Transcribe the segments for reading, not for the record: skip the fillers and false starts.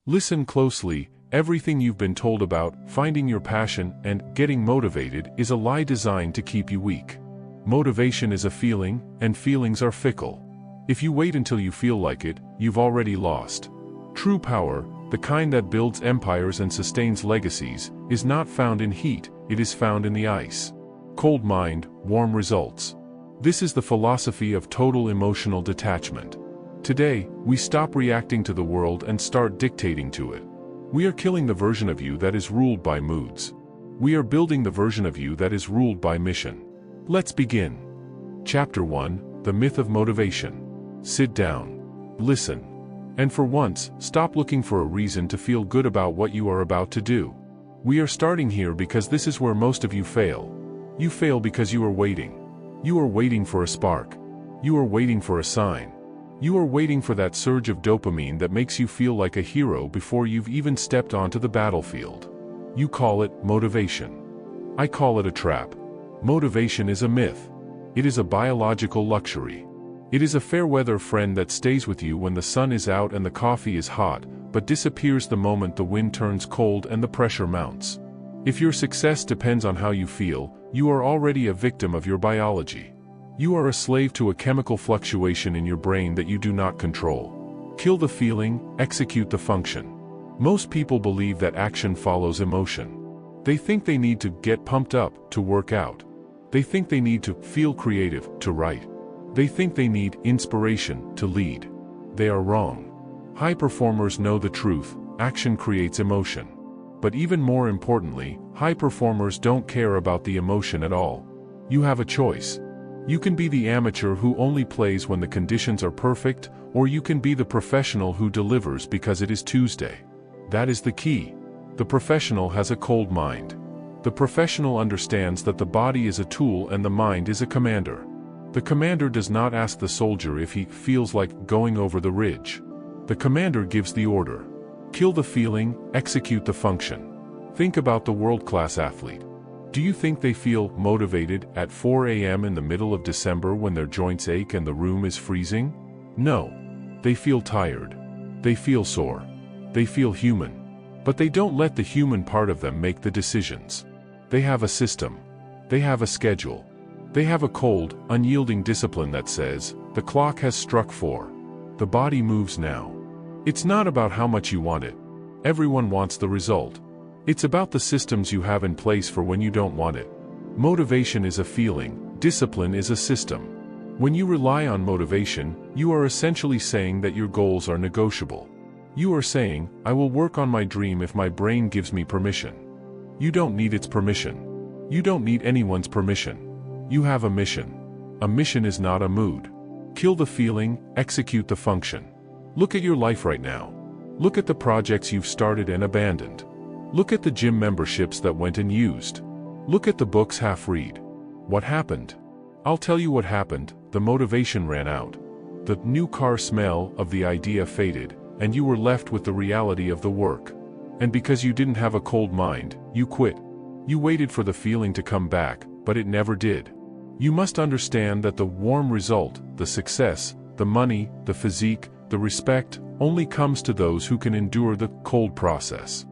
Listen closely. Everything you've been told about finding your passion and getting motivated is a lie designed to keep you weak. Motivation is a feeling, and feelings are fickle. If you wait until you feel like it, you've already lost. True power, the kind that builds empires and sustains legacies, is not found in heat, it is found in the ice. Cold mind, warm results. This is the philosophy of total emotional detachment. Today, we stop reacting to the world and start dictating to it. We are killing the version of you that is ruled by moods. We are building the version of you that is ruled by mission. Let's begin. Chapter 1, The Myth of Motivation. Sit down. Listen. And for once, stop looking for a reason to feel good about what you are about to do. We are starting here because this is where most of you fail. You fail because you are waiting. You are waiting for a spark. You are waiting for a sign. You are waiting for that surge of dopamine that makes you feel like a hero before you've even stepped onto the battlefield. You call it motivation. I call it a trap. Motivation is a myth. It is a biological luxury. It is a fair-weather friend that stays with you when the sun is out and the coffee is hot, but disappears the moment the wind turns cold and the pressure mounts. If your success depends on how you feel, you are already a victim of your biology. You are a slave to a chemical fluctuation in your brain that you do not control. Kill the feeling, execute the function. Most people believe that action follows emotion. They think they need to get pumped up to work out. They think they need to feel creative to write. They think they need inspiration to lead. They are wrong. High performers know the truth: action creates emotion. But even more importantly, high performers don't care about the emotion at all. You have a choice. You can be the amateur who only plays when the conditions are perfect, or you can be the professional who delivers because it is Tuesday. That is the key. The professional has a cold mind. The professional understands that the body is a tool and the mind is a commander. The commander does not ask the soldier if he feels like going over the ridge. The commander gives the order. Kill the feeling, execute the function. Think about the world-class athlete. Do you think they feel motivated at 4 a.m. in the middle of December when their joints ache and the room is freezing? No. They feel tired. They feel sore. They feel human. But they don't let the human part of them make the decisions. They have a system. They have a schedule. They have a cold, unyielding discipline that says, the clock has struck 4. The body moves now. It's not about how much you want it. Everyone wants the result. It's about the systems you have in place for when you don't want it. Motivation is a feeling, discipline is a system. When you rely on motivation, you are essentially saying that your goals are negotiable. You are saying, I will work on my dream if my brain gives me permission. You don't need its permission. You don't need anyone's permission. You have a mission. A mission is not a mood. Kill the feeling, execute the function. Look at your life right now. Look at the projects you've started and abandoned. Look at the gym memberships that went unused. Look at the books half-read. What happened? I'll tell you what happened. The motivation ran out. The new car smell of the idea faded, and you were left with the reality of the work. And because you didn't have a cold mind, you quit. You waited for the feeling to come back, but it never did. You must understand that the warm result, the success, the money, the physique, the respect, only comes to those who can endure the cold process.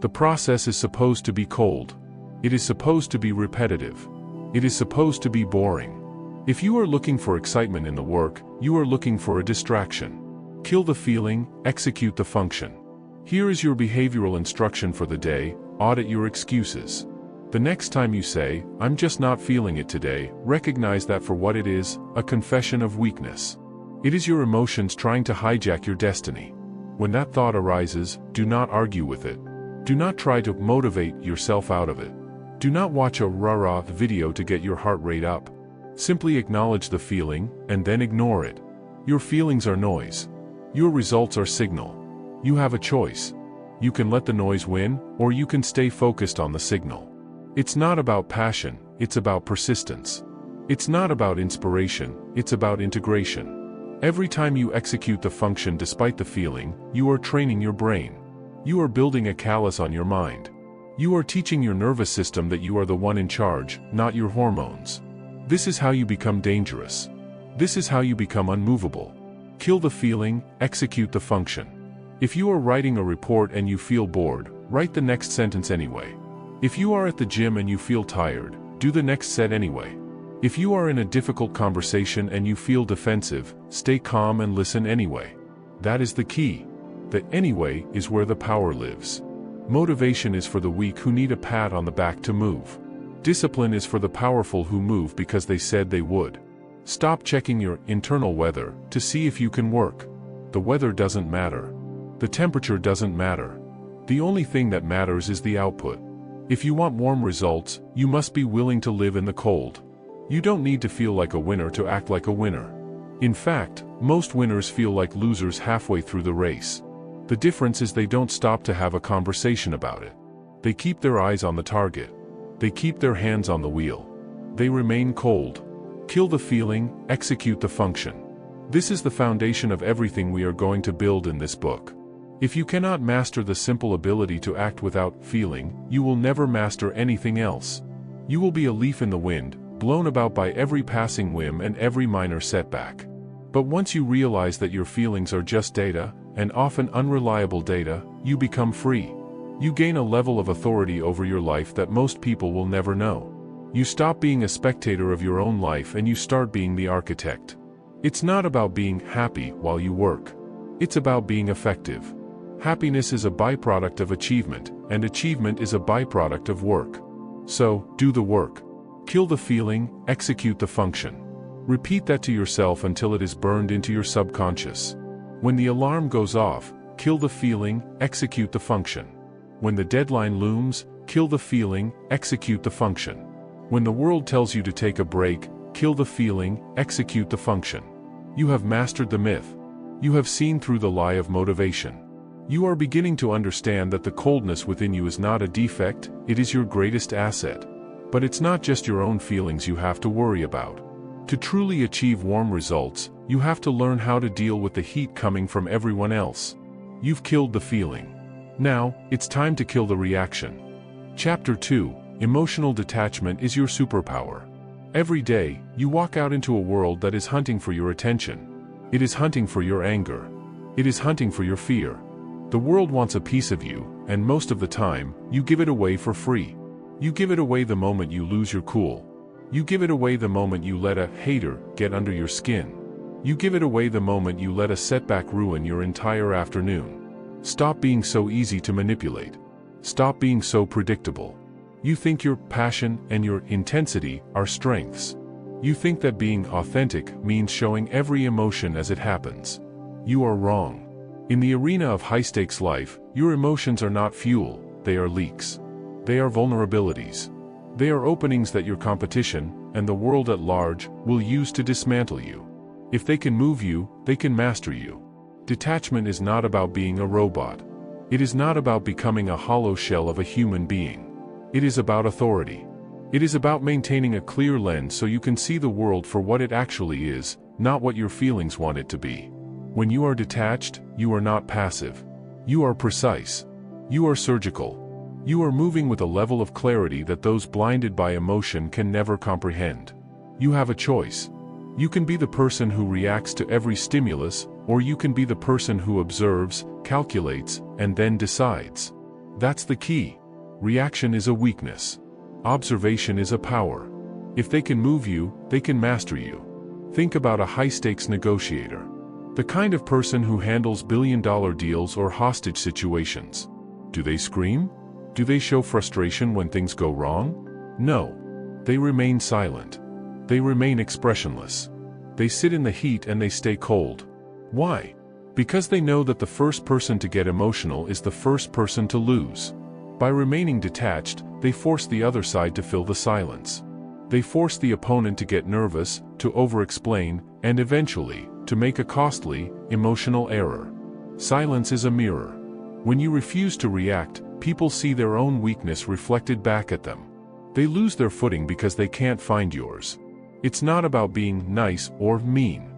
The process is supposed to be cold. It is supposed to be repetitive. It is supposed to be boring. If you are looking for excitement in the work, you are looking for a distraction. Kill the feeling, execute the function. Here is your behavioral instruction for the day: audit your excuses. The next time you say, I'm just not feeling it today, recognize that for what it is, a confession of weakness. It is your emotions trying to hijack your destiny. When that thought arises, do not argue with it. Do not try to motivate yourself out of it. Do not watch a rah-rah video to get your heart rate up. Simply acknowledge the feeling, and then ignore it. Your feelings are noise. Your results are signal. You have a choice. You can let the noise win, or you can stay focused on the signal. It's not about passion, it's about persistence. It's not about inspiration, it's about integration. Every time you execute the function despite the feeling, you are training your brain. You are building a callus on your mind. You are teaching your nervous system that you are the one in charge, not your hormones. This is how you become dangerous. This is how you become unmovable. Kill the feeling, execute the function. If you are writing a report and you feel bored, write the next sentence anyway. If you are at the gym and you feel tired, do the next set anyway. If you are in a difficult conversation and you feel defensive, stay calm and listen anyway. That is the key. The anyway is where the power lives. Motivation is for the weak who need a pat on the back to move. Discipline is for the powerful who move because they said they would. Stop checking your internal weather to see if you can work. The weather doesn't matter. The temperature doesn't matter. The only thing that matters is the output. If you want warm results, you must be willing to live in the cold. You don't need to feel like a winner to act like a winner. In fact, most winners feel like losers halfway through the race. The difference is they don't stop to have a conversation about it. They keep their eyes on the target. They keep their hands on the wheel. They remain cold. Kill the feeling, execute the function. This is the foundation of everything we are going to build in this book. If you cannot master the simple ability to act without feeling, you will never master anything else. You will be a leaf in the wind, blown about by every passing whim and every minor setback. But once you realize that your feelings are just data, and often unreliable data, you become free. You gain a level of authority over your life that most people will never know. You stop being a spectator of your own life and you start being the architect. It's not about being happy while you work. It's about being effective. Happiness is a byproduct of achievement, and achievement is a byproduct of work. So, do the work. Kill the feeling, execute the function. Repeat that to yourself until it is burned into your subconscious. When the alarm goes off, kill the feeling, execute the function. When the deadline looms, kill the feeling, execute the function. When the world tells you to take a break, kill the feeling, execute the function. You have mastered the myth. You have seen through the lie of motivation. You are beginning to understand that the coldness within you is not a defect, it is your greatest asset. But it's not just your own feelings you have to worry about. To truly achieve warm results, you have to learn how to deal with the heat coming from everyone else. You've killed the feeling. Now, it's time to kill the reaction. Chapter 2: Emotional detachment is your superpower. Every day, you walk out into a world that is hunting for your attention. It is hunting for your anger. It is hunting for your fear. The world wants a piece of you, and most of the time, you give it away for free. You give it away the moment you lose your cool. You give it away the moment you let a hater get under your skin. You give it away the moment you let a setback ruin your entire afternoon. Stop being so easy to manipulate. Stop being so predictable. You think your passion and your intensity are strengths. You think that being authentic means showing every emotion as it happens. You are wrong. In the arena of high-stakes life, your emotions are not fuel, they are leaks. They are vulnerabilities. They are openings that your competition, and the world at large, will use to dismantle you. If they can move you, they can master you. Detachment is not about being a robot. It is not about becoming a hollow shell of a human being. It is about authority. It is about maintaining a clear lens so you can see the world for what it actually is, not what your feelings want it to be. When you are detached, you are not passive. You are precise. You are surgical. You are moving with a level of clarity that those blinded by emotion can never comprehend. You have a choice. You can be the person who reacts to every stimulus, or you can be the person who observes, calculates, and then decides. That's the key. Reaction is a weakness. Observation is a power. If they can move you, they can master you. Think about a high-stakes negotiator. The kind of person who handles billion-dollar deals or hostage situations. Do they scream? Do they show frustration when things go wrong? No. They remain silent. They remain expressionless. They sit in the heat and they stay cold. Why? Because they know that the first person to get emotional is the first person to lose. By remaining detached, they force the other side to fill the silence. They force the opponent to get nervous, to over-explain, and eventually, to make a costly, emotional error. Silence is a mirror. When you refuse to react, people see their own weakness reflected back at them. They lose their footing because they can't find yours. It's not about being nice or mean.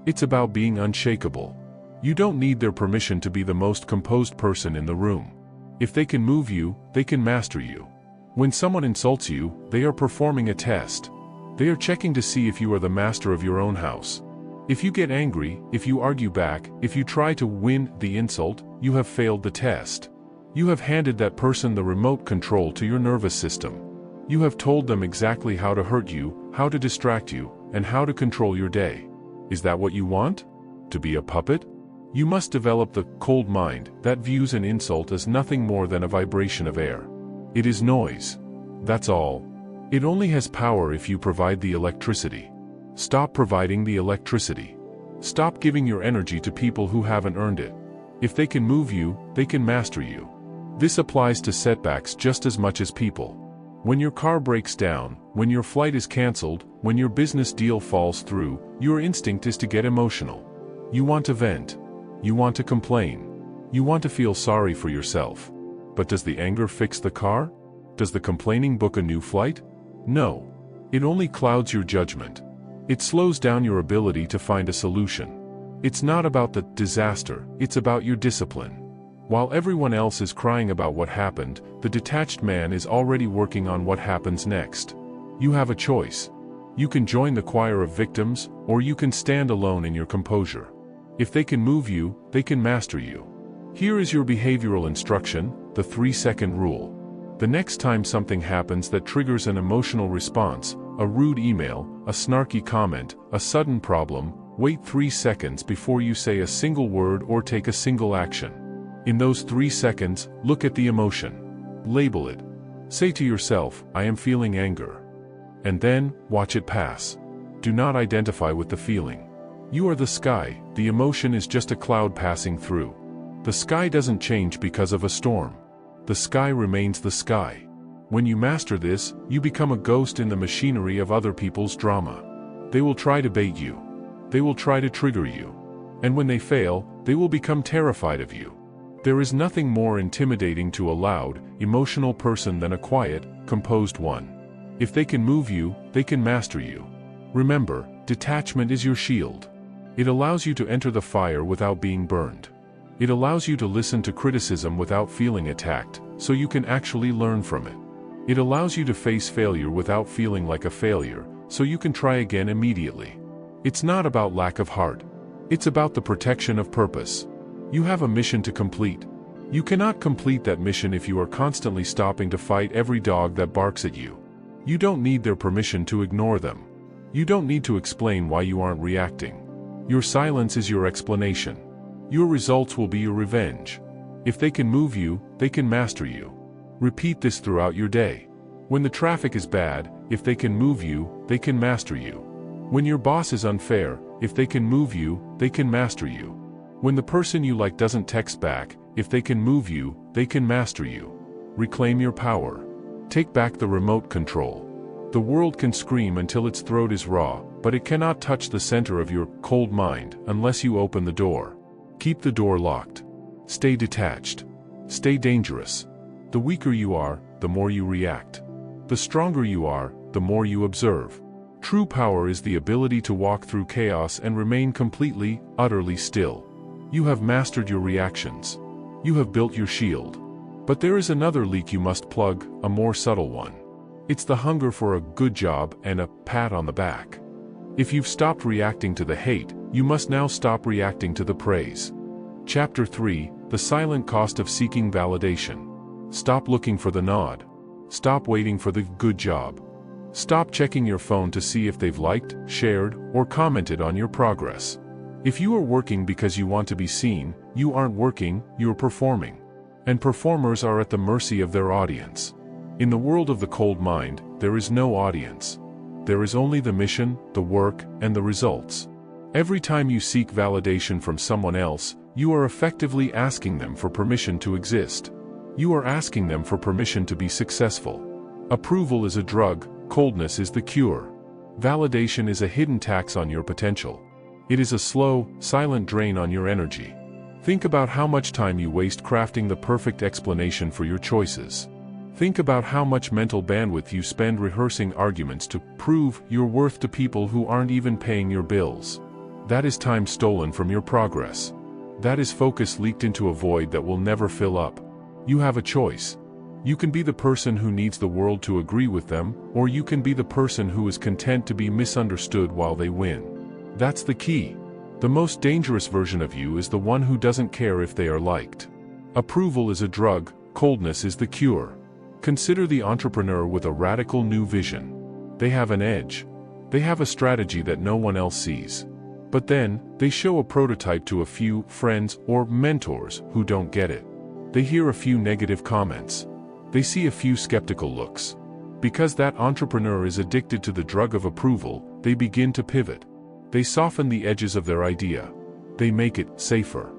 It's about being unshakable. You don't need their permission to be the most composed person in the room. If they can move you, they can master you. When someone insults you, they are performing a test. They are checking to see if you are the master of your own house. If you get angry, if you argue back, if you try to win the insult, you have failed the test. You have handed that person the remote control to your nervous system. You have told them exactly how to hurt you, how to distract you, and how to control your day. Is that what you want? To be a puppet? You must develop the cold mind that views an insult as nothing more than a vibration of air. It is noise. That's all. It only has power if you provide the electricity. Stop providing the electricity. Stop giving your energy to people who haven't earned it. If they can move you, they can master you. This applies to setbacks just as much as people. When your car breaks down, when your flight is canceled, when your business deal falls through, your instinct is to get emotional. You want to vent. You want to complain. You want to feel sorry for yourself. But does the anger fix the car? Does the complaining book a new flight? No. It only clouds your judgment. It slows down your ability to find a solution. It's not about the disaster, it's about your discipline. While everyone else is crying about what happened, the detached man is already working on what happens next. You have a choice. You can join the choir of victims, or you can stand alone in your composure. If they can move you, they can master you. Here is your behavioral instruction, the 3-second rule. The next time something happens that triggers an emotional response, a rude email, a snarky comment, a sudden problem, wait 3 seconds before you say a single word or take a single action. In those 3 seconds, look at the emotion. Label it. Say to yourself, I am feeling anger. And then, watch it pass. Do not identify with the feeling. You are the sky, the emotion is just a cloud passing through. The sky doesn't change because of a storm. The sky remains the sky. When you master this, you become a ghost in the machinery of other people's drama. They will try to bait you. They will try to trigger you. And when they fail, they will become terrified of you. There is nothing more intimidating to a loud, emotional person than a quiet, composed one. If they can move you, they can master you. Remember, detachment is your shield. It allows you to enter the fire without being burned. It allows you to listen to criticism without feeling attacked, so you can actually learn from it. It allows you to face failure without feeling like a failure, so you can try again immediately. It's not about lack of heart. It's about the protection of purpose. You have a mission to complete. You cannot complete that mission if you are constantly stopping to fight every dog that barks at you. You don't need their permission to ignore them. You don't need to explain why you aren't reacting. Your silence is your explanation. Your results will be your revenge. If they can move you, they can master you. Repeat this throughout your day. When the traffic is bad, if they can move you, they can master you. When your boss is unfair, if they can move you, they can master you. When the person you like doesn't text back, if they can move you, they can master you. Reclaim your power. Take back the remote control. The world can scream until its throat is raw, but it cannot touch the center of your cold mind unless you open the door. Keep the door locked. Stay detached. Stay dangerous. The weaker you are, the more you react. The stronger you are, the more you observe. True power is the ability to walk through chaos and remain completely, utterly still. You have mastered your reactions. You have built your shield. But there is another leak you must plug, a more subtle one. It's the hunger for a good job and a pat on the back. If you've stopped reacting to the hate, you must now stop reacting to the praise. Chapter 3, The Silent Cost of Seeking Validation. Stop looking for the nod. Stop waiting for the good job. Stop checking your phone to see if they've liked, shared, or commented on your progress. If you are working because you want to be seen, you aren't working, you're performing. And performers are at the mercy of their audience. In the world of the cold mind, there is no audience. There is only the mission, the work, and the results. Every time you seek validation from someone else, you are effectively asking them for permission to exist. You are asking them for permission to be successful. Approval is a drug, coldness is the cure. Validation is a hidden tax on your potential. It is a slow, silent drain on your energy. Think about how much time you waste crafting the perfect explanation for your choices. Think about how much mental bandwidth you spend rehearsing arguments to prove your worth to people who aren't even paying your bills. That is time stolen from your progress. That is focus leaked into a void that will never fill up. You have a choice. You can be the person who needs the world to agree with them, or you can be the person who is content to be misunderstood while they win. That's the key. The most dangerous version of you is the one who doesn't care if they are liked. Approval is a drug, coldness is the cure. Consider the entrepreneur with a radical new vision. They have an edge. They have a strategy that no one else sees. But then, they show a prototype to a few friends or mentors who don't get it. They hear a few negative comments. They see a few skeptical looks. Because that entrepreneur is addicted to the drug of approval, they begin to pivot. They soften the edges of their idea. They make it safer.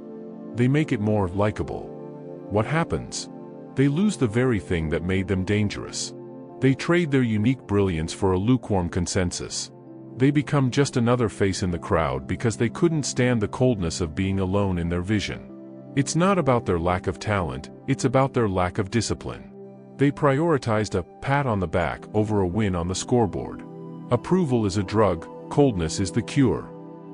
They make it more likable. What happens? They lose the very thing that made them dangerous. They trade their unique brilliance for a lukewarm consensus. They become just another face in the crowd because they couldn't stand the coldness of being alone in their vision. It's not about their lack of talent, it's about their lack of discipline. They prioritized a pat on the back over a win on the scoreboard. Approval is a drug, coldness is the cure.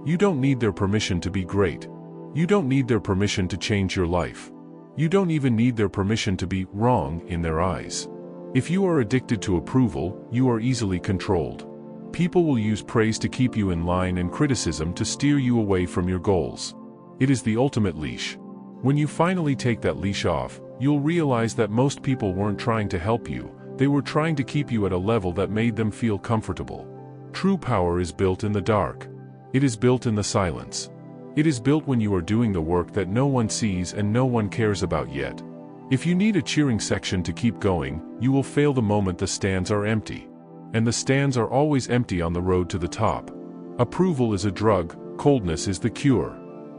You don't need their permission to be great. You don't need their permission to change your life. You don't even need their permission to be wrong in their eyes. If you are addicted to approval, you are easily controlled. People will use praise to keep you in line and criticism to steer you away from your goals. It is the ultimate leash. When you finally take that leash off, you'll realize that most people weren't trying to help you, they were trying to keep you at a level that made them feel comfortable. True power is built in the dark. It is built in the silence. It is built when you are doing the work that no one sees and no one cares about yet. If you need a cheering section to keep going, you will fail the moment the stands are empty. And the stands are always empty on the road to the top. Approval is a drug, coldness is the cure.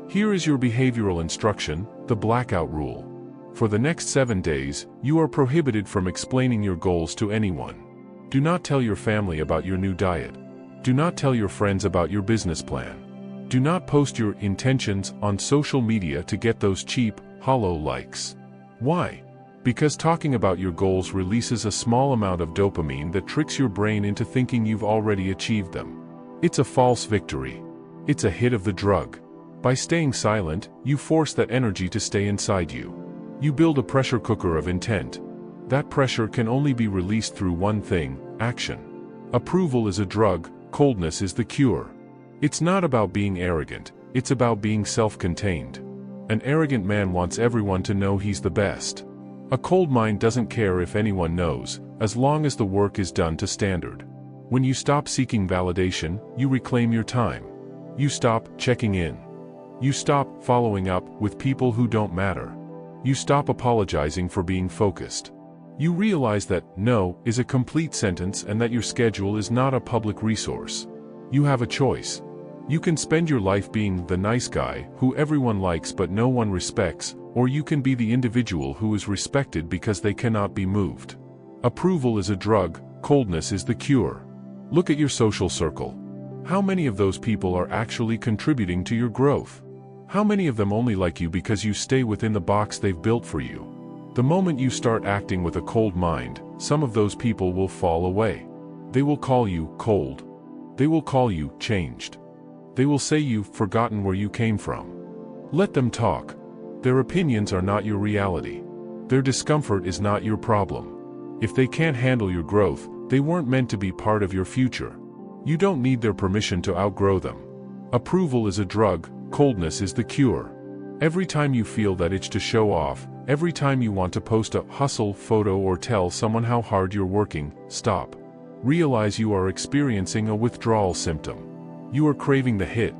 Here is your behavioral instruction, the blackout rule. For the next 7 days, you are prohibited from explaining your goals to anyone. Do not tell your family about your new diet. Do not tell your friends about your business plan. Do not post your intentions on social media to get those cheap, hollow likes. Why? Because talking about your goals releases a small amount of dopamine that tricks your brain into thinking you've already achieved them. It's a false victory. It's a hit of the drug. By staying silent, you force that energy to stay inside you. You build a pressure cooker of intent. That pressure can only be released through one thing, action. Approval is a drug, coldness is the cure. It's not about being arrogant, it's about being self-contained. An arrogant man wants everyone to know he's the best. A cold mind doesn't care if anyone knows, as long as the work is done to standard. When you stop seeking validation, you reclaim your time. You stop checking in. You stop following up with people who don't matter. You stop apologizing for being focused. You realize that no is a complete sentence and that your schedule is not a public resource. You have a choice. You can spend your life being the nice guy who everyone likes but no one respects, or you can be the individual who is respected because they cannot be moved. Approval is a drug, coldness is the cure. Look at your social circle. How many of those people are actually contributing to your growth? How many of them only like you because you stay within the box they've built for you? The moment you start acting with a cold mind, some of those people will fall away. They will call you cold. They will call you changed. They will say you've forgotten where you came from. Let them talk. Their opinions are not your reality. Their discomfort is not your problem. If they can't handle your growth, they weren't meant to be part of your future. You don't need their permission to outgrow them. Approval is a drug, coldness is the cure. Every time you feel that itch to show off, every time you want to post a hustle photo or tell someone how hard you're working, stop. Realize you are experiencing a withdrawal symptom. You are craving the hit.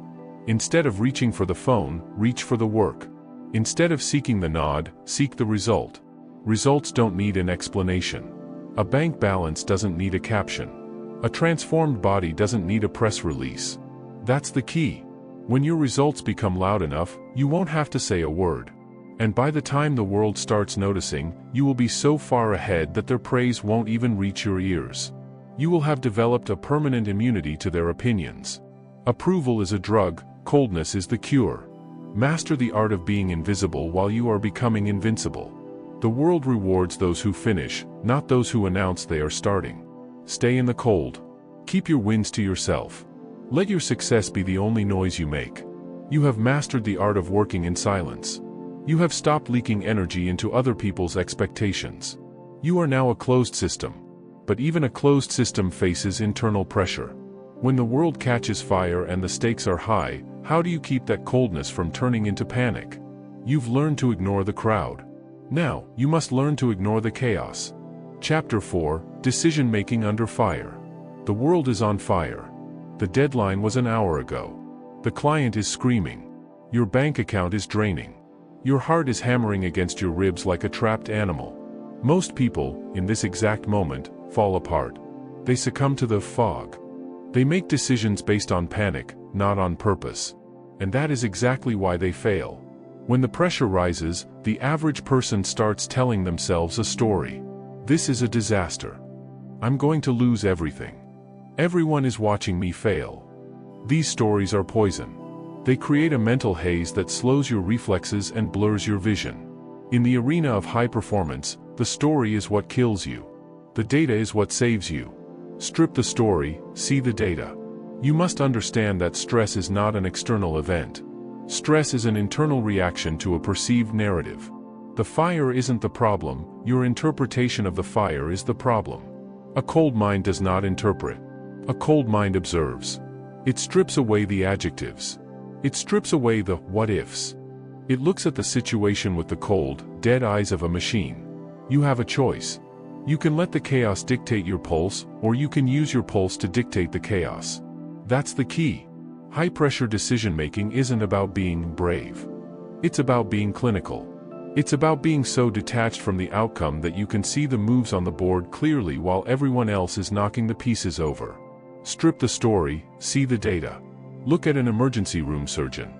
Instead of reaching for the phone, reach for the work. Instead of seeking the nod, seek the result. Results don't need an explanation. A bank balance doesn't need a caption. A transformed body doesn't need a press release. That's the key. When your results become loud enough, you won't have to say a word. And by the time the world starts noticing, you will be so far ahead that their praise won't even reach your ears. You will have developed a permanent immunity to their opinions. Approval is a drug, coldness is the cure. Master the art of being invisible while you are becoming invincible. The world rewards those who finish, not those who announce they are starting. Stay in the cold. Keep your wins to yourself. Let your success be the only noise you make. You have mastered the art of working in silence. You have stopped leaking energy into other people's expectations. You are now a closed system. But even a closed system faces internal pressure. When the world catches fire and the stakes are high, How do you keep that coldness from turning into panic? You've learned to ignore the crowd. Now, you must learn to ignore the chaos. Chapter 4, Decision-Making Under Fire. The world is on fire. The deadline was an hour ago. The client is screaming. Your bank account is draining. Your heart is hammering against your ribs like a trapped animal. Most people, in this exact moment, fall apart. They succumb to the fog. They make decisions based on panic, not on purpose. And that is exactly why they fail. When the pressure rises, the average person starts telling themselves a story. This is a disaster. I'm going to lose everything. Everyone is watching me fail. These stories are poison. They create a mental haze that slows your reflexes and blurs your vision. In the arena of high performance, the story is what kills you. The data is what saves you. Strip the story, see the data. You must understand that stress is not an external event. Stress is an internal reaction to a perceived narrative. The fire isn't the problem, your interpretation of the fire is the problem. A cold mind does not interpret. A cold mind observes. It strips away the adjectives. It strips away the what-ifs. It looks at the situation with the cold, dead eyes of a machine. You have a choice. You can let the chaos dictate your pulse, or you can use your pulse to dictate the chaos. That's the key. High-pressure decision-making isn't about being brave. It's about being clinical. It's about being so detached from the outcome that you can see the moves on the board clearly while everyone else is knocking the pieces over. Strip the story, see the data. Look at an emergency room surgeon.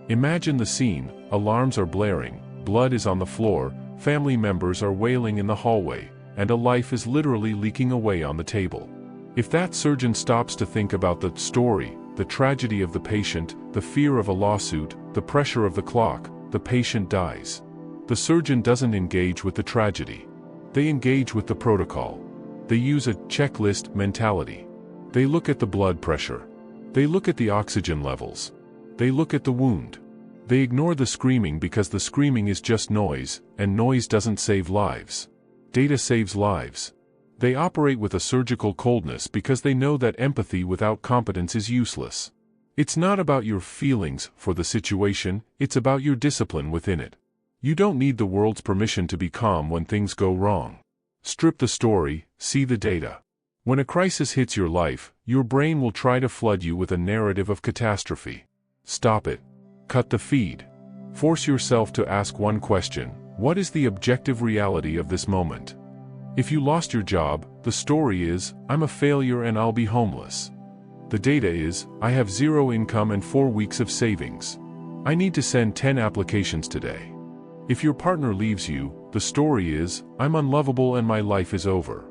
Imagine the scene, alarms are blaring, blood is on the floor, family members are wailing in the hallway, and a life is literally leaking away on the table. If that surgeon stops to think about the story, the tragedy of the patient, the fear of a lawsuit, the pressure of the clock, the patient dies. The surgeon doesn't engage with the tragedy. They engage with the protocol. They use a checklist mentality. They look at the blood pressure. They look at the oxygen levels. They look at the wound. They ignore the screaming because the screaming is just noise, and noise doesn't save lives. Data saves lives. They operate with a surgical coldness because they know that empathy without competence is useless. It's not about your feelings for the situation, it's about your discipline within it. You don't need the world's permission to be calm when things go wrong. Strip the story, see the data. When a crisis hits your life, your brain will try to flood you with a narrative of catastrophe. Stop it. Cut the feed. Force yourself to ask one question: what is the objective reality of this moment? If you lost your job, the story is, I'm a failure and I'll be homeless. The data is, I have 0 income and 4 weeks of savings. I need to send 10 applications today. If your partner leaves you, the story is, I'm unlovable and my life is over.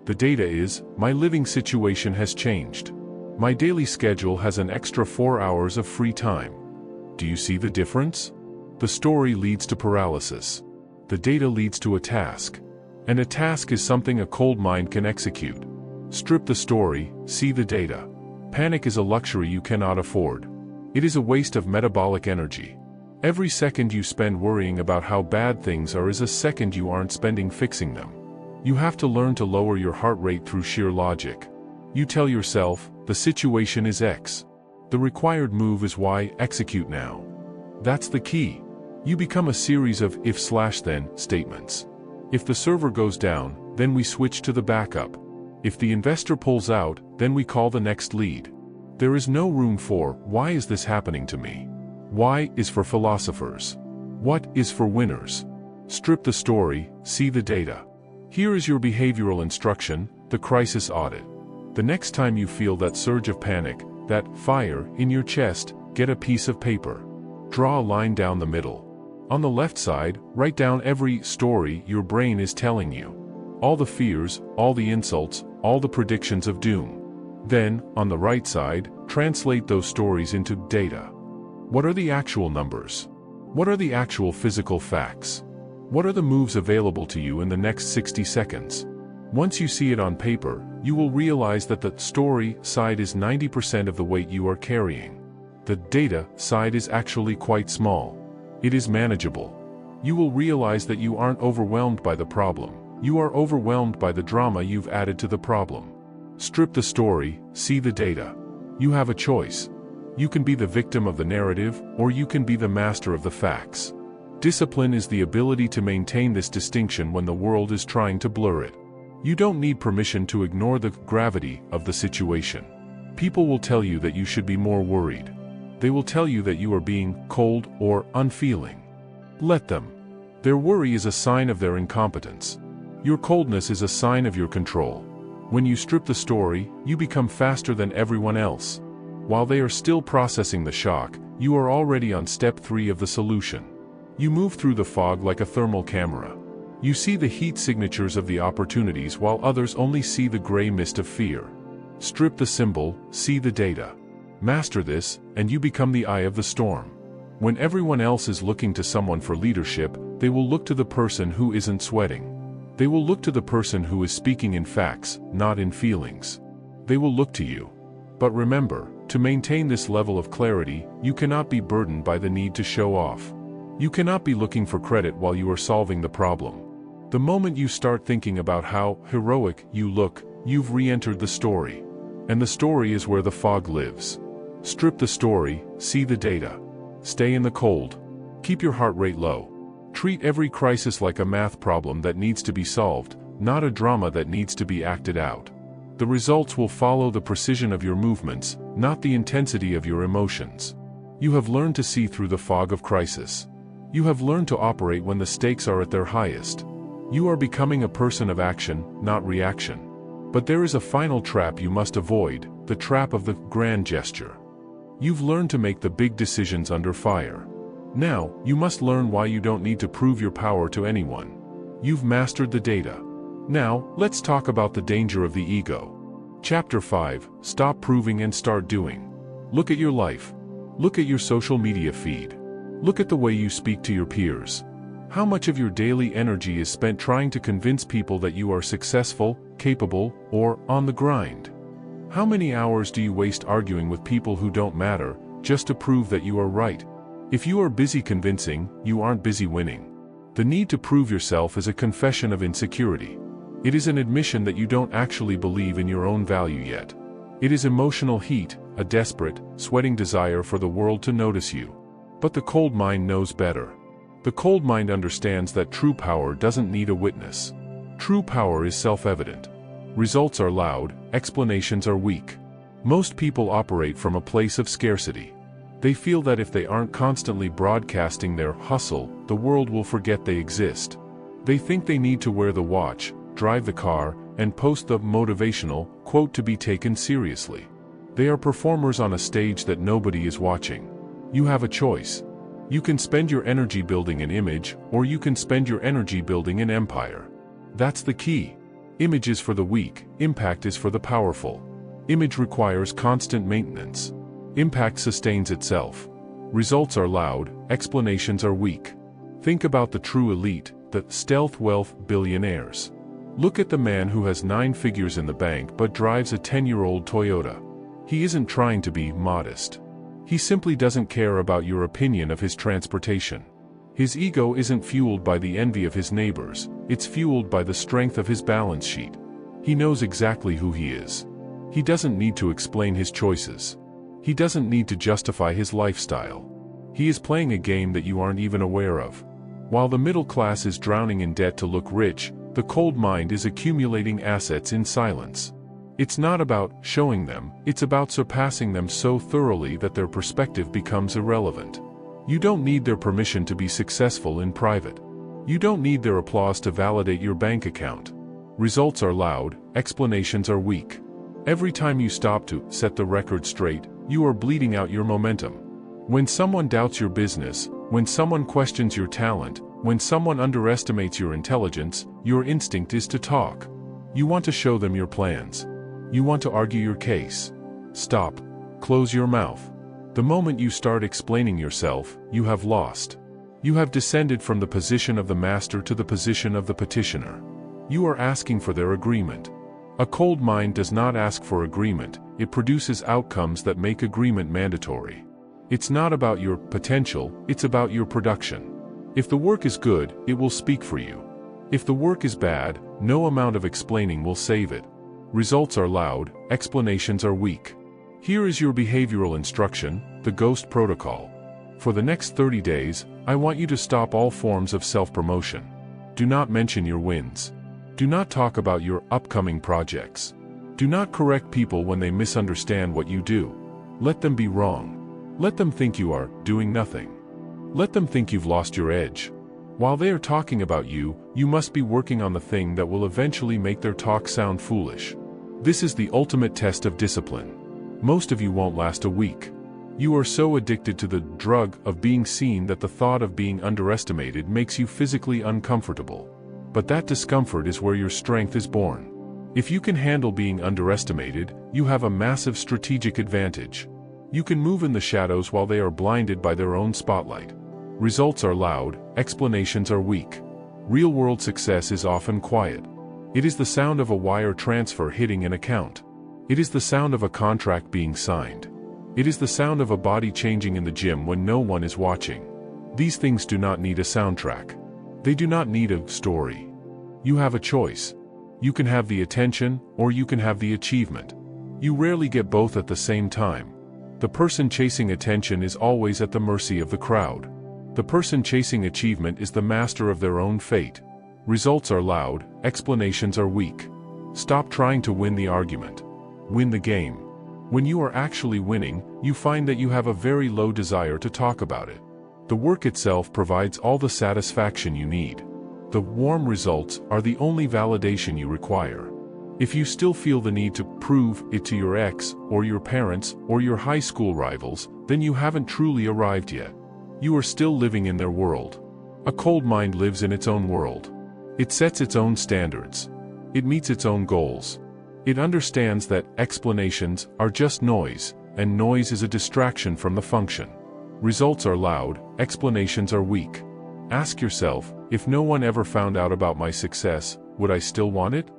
The data is, my living situation has changed. My daily schedule has an extra 4 hours of free time. Do you see the difference? The story leads to paralysis. The data leads to a task. And a task is something a cold mind can execute. Strip the story, see the data. Panic is a luxury you cannot afford. It is a waste of metabolic energy. Every second you spend worrying about how bad things are is a second you aren't spending fixing them. You have to learn to lower your heart rate through sheer logic. You tell yourself, the situation is X. The required move is Y, execute now. That's the key. You become a series of if/then statements. If the server goes down, then we switch to the backup. If the investor pulls out, then we call the next lead. There is no room for, why is this happening to me? Why is for philosophers. What is for winners. Strip the story, see the data. Here is your behavioral instruction, the crisis audit. The next time you feel that surge of panic, that fire in your chest, get a piece of paper. Draw a line down the middle. On the left side, write down every story your brain is telling you. All the fears, all the insults, all the predictions of doom. Then, on the right side, translate those stories into data. What are the actual numbers? What are the actual physical facts? What are the moves available to you in the next 60 seconds? Once you see it on paper, you will realize that the story side is 90% of the weight you are carrying. The data side is actually quite small. It is manageable. You will realize that you aren't overwhelmed by the problem. You are overwhelmed by the drama you've added to the problem. Strip the story, see the data. You have a choice. You can be the victim of the narrative, or you can be the master of the facts. Discipline is the ability to maintain this distinction when the world is trying to blur it. You don't need permission to ignore the gravity of the situation. People will tell you that you should be more worried. They will tell you that you are being cold or unfeeling. Let them. Their worry is a sign of their incompetence. Your coldness is a sign of your control. When you strip the story, you become faster than everyone else. While they are still processing the shock, you are already on step 3 of the solution. You move through the fog like a thermal camera. You see the heat signatures of the opportunities while others only see the gray mist of fear. Strip the symbol, see the data. Master this, and you become the eye of the storm. When everyone else is looking to someone for leadership, they will look to the person who isn't sweating. They will look to the person who is speaking in facts, not in feelings. They will look to you. But remember, to maintain this level of clarity, you cannot be burdened by the need to show off. You cannot be looking for credit while you are solving the problem. The moment you start thinking about how heroic you look, you've re-entered the story. And the story is where the fog lives. Strip the story, see the data. Stay in the cold. Keep your heart rate low. Treat every crisis like a math problem that needs to be solved, not a drama that needs to be acted out. The results will follow the precision of your movements, not the intensity of your emotions. You have learned to see through the fog of crisis. You have learned to operate when the stakes are at their highest. You are becoming a person of action, not reaction. But there is a final trap you must avoid, the trap of the grand gesture. You've learned to make the big decisions under fire. Now, you must learn why you don't need to prove your power to anyone. You've mastered the data. Now, let's talk about the danger of the ego. Chapter 5, Stop Proving and Start Doing. Look at your life. Look at your social media feed. Look at the way you speak to your peers. How much of your daily energy is spent trying to convince people that you are successful, capable, or on the grind? How many hours do you waste arguing with people who don't matter, just to prove that you are right? If you are busy convincing, you aren't busy winning. The need to prove yourself is a confession of insecurity. It is an admission that you don't actually believe in your own value yet. It is emotional heat, a desperate, sweating desire for the world to notice you. But the cold mind knows better. The cold mind understands that true power doesn't need a witness. True power is self-evident. Results are loud, explanations are weak. Most people operate from a place of scarcity. They feel that if they aren't constantly broadcasting their hustle, the world will forget they exist. They think they need to wear the watch, drive the car, and post the motivational quote to be taken seriously. They are performers on a stage that nobody is watching. You have a choice. You can spend your energy building an image, or you can spend your energy building an empire. That's the key. Image is for the weak, impact is for the powerful. Image requires constant maintenance. Impact sustains itself. Results are loud, explanations are weak. Think about the true elite, the stealth wealth billionaires. Look at the man who has 9 figures in the bank but drives a 10-year-old Toyota. He isn't trying to be modest. He simply doesn't care about your opinion of his transportation. His ego isn't fueled by the envy of his neighbors, it's fueled by the strength of his balance sheet. He knows exactly who he is. He doesn't need to explain his choices. He doesn't need to justify his lifestyle. He is playing a game that you aren't even aware of. While the middle class is drowning in debt to look rich, the cold mind is accumulating assets in silence. It's not about showing them, it's about surpassing them so thoroughly that their perspective becomes irrelevant. You don't need their permission to be successful in private. You don't need their applause to validate your bank account. Results are loud, explanations are weak. Every time you stop to set the record straight, you are bleeding out your momentum. When someone doubts your business, when someone questions your talent, when someone underestimates your intelligence, your instinct is to talk. You want to show them your plans. You want to argue your case. Stop. Close your mouth. The moment you start explaining yourself, you have lost. You have descended from the position of the master to the position of the petitioner. You are asking for their agreement. A cold mind does not ask for agreement, it produces outcomes that make agreement mandatory. It's not about your potential, it's about your production. If the work is good, it will speak for you. If the work is bad, no amount of explaining will save it. Results are loud, explanations are weak. Here is your behavioral instruction, the Ghost Protocol. For the next 30 days, I want you to stop all forms of self-promotion. Do not mention your wins. Do not talk about your upcoming projects. Do not correct people when they misunderstand what you do. Let them be wrong. Let them think you are doing nothing. Let them think you've lost your edge. While they are talking about you, you must be working on the thing that will eventually make their talk sound foolish. This is the ultimate test of discipline. Most of you won't last a week. You are so addicted to the drug of being seen that the thought of being underestimated makes you physically uncomfortable. But that discomfort is where your strength is born. If you can handle being underestimated, you have a massive strategic advantage. You can move in the shadows while they are blinded by their own spotlight. Results are loud, explanations are weak. Real-world success is often quiet. It is the sound of a wire transfer hitting an account. It is the sound of a contract being signed. It is the sound of a body changing in the gym when no one is watching. These things do not need a soundtrack. They do not need a story. You have a choice. You can have the attention, or you can have the achievement. You rarely get both at the same time. The person chasing attention is always at the mercy of the crowd. The person chasing achievement is the master of their own fate. Results are loud, explanations are weak. Stop trying to win the argument. Win the game. When you are actually winning, you find that you have a very low desire to talk about it. The work itself provides all the satisfaction you need. The warm results are the only validation you require. If you still feel the need to prove it to your ex, or your parents, or your high school rivals, then you haven't truly arrived yet. You are still living in their world. A cold mind lives in its own world. It sets its own standards. It meets its own goals. It understands that explanations are just noise, and noise is a distraction from the function. Results are loud, explanations are weak. Ask yourself, if no one ever found out about my success, would I still want it?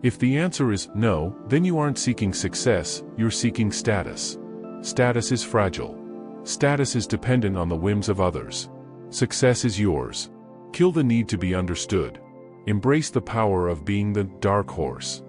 If the answer is no, then you aren't seeking success, you're seeking status. Status is fragile. Status is dependent on the whims of others. Success is yours. Kill the need to be understood. Embrace the power of being the dark horse.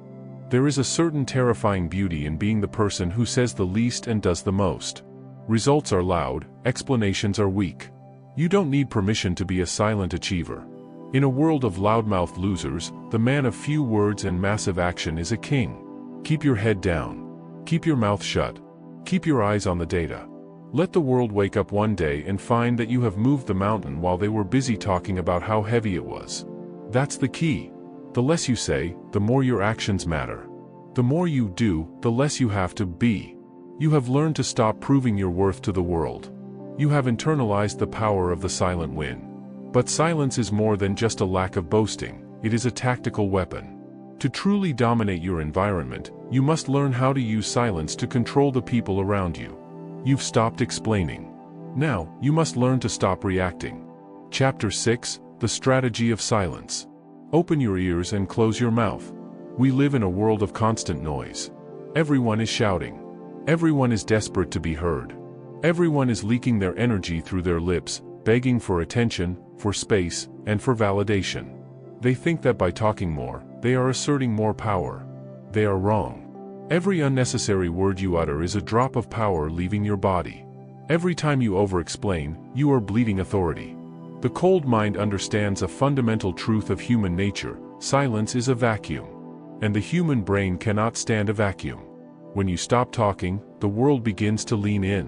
There is a certain terrifying beauty in being the person who says the least and does the most. Results are loud, explanations are weak. You don't need permission to be a silent achiever. In a world of loudmouthed losers, the man of few words and massive action is a king. Keep your head down. Keep your mouth shut. Keep your eyes on the data. Let the world wake up one day and find that you have moved the mountain while they were busy talking about how heavy it was. That's the key. The less you say, the more your actions matter. The more you do, the less you have to be. You have learned to stop proving your worth to the world. You have internalized the power of the silent win. But silence is more than just a lack of boasting, it is a tactical weapon. To truly dominate your environment, you must learn how to use silence to control the people around you. You've stopped explaining. Now, you must learn to stop reacting. Chapter 6, The Strategy of Silence. Open your ears and close your mouth. We live in a world of constant noise. Everyone is shouting. Everyone is desperate to be heard. Everyone is leaking their energy through their lips, begging for attention, for space, and for validation. They think that by talking more, they are asserting more power. They are wrong. Every unnecessary word you utter is a drop of power leaving your body. Every time you over-explain, you are bleeding authority. The cold mind understands a fundamental truth of human nature: silence is a vacuum. And the human brain cannot stand a vacuum. When you stop talking, the world begins to lean in.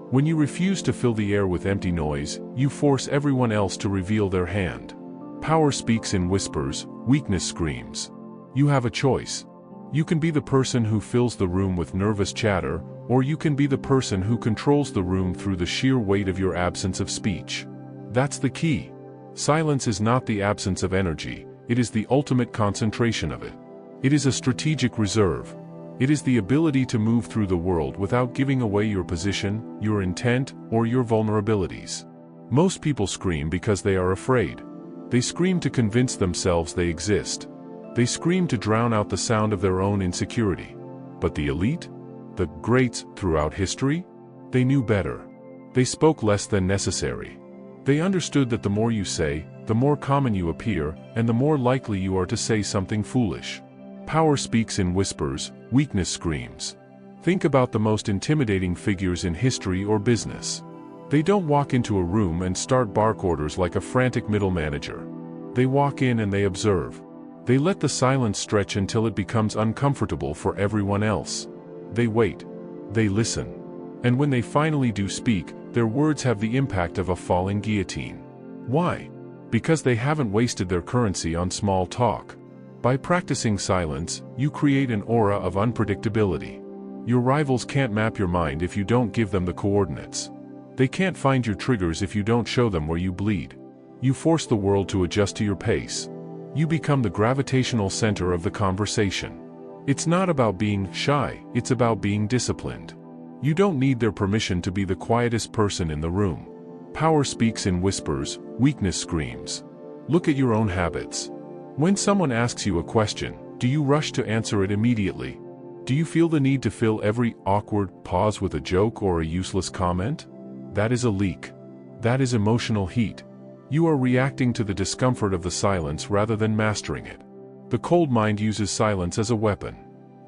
When you refuse to fill the air with empty noise, you force everyone else to reveal their hand. Power speaks in whispers, weakness screams. You have a choice. You can be the person who fills the room with nervous chatter, or you can be the person who controls the room through the sheer weight of your absence of speech. That's the key. Silence is not the absence of energy, it is the ultimate concentration of it. It is a strategic reserve. It is the ability to move through the world without giving away your position, your intent, or your vulnerabilities. Most people scream because they are afraid. They scream to convince themselves they exist. They scream to drown out the sound of their own insecurity. But the elite? The greats throughout history? They knew better. They spoke less than necessary. They understood that the more you say, the more common you appear, and the more likely you are to say something foolish. Power speaks in whispers, weakness screams. Think about the most intimidating figures in history or business. They don't walk into a room and start bark orders like a frantic middle manager. They walk in and they observe. They let the silence stretch until it becomes uncomfortable for everyone else. They wait. They listen. And when they finally do speak, their words have the impact of a falling guillotine. Why? Because they haven't wasted their currency on small talk. By practicing silence, you create an aura of unpredictability. Your rivals can't map your mind if you don't give them the coordinates. They can't find your triggers if you don't show them where you bleed. You force the world to adjust to your pace. You become the gravitational center of the conversation. It's not about being shy, it's about being disciplined. You don't need their permission to be the quietest person in the room. Power speaks in whispers, weakness screams. Look at your own habits. When someone asks you a question, do you rush to answer it immediately? Do you feel the need to fill every awkward pause with a joke or a useless comment? That is a leak. That is emotional heat. You are reacting to the discomfort of the silence rather than mastering it. The cold mind uses silence as a weapon.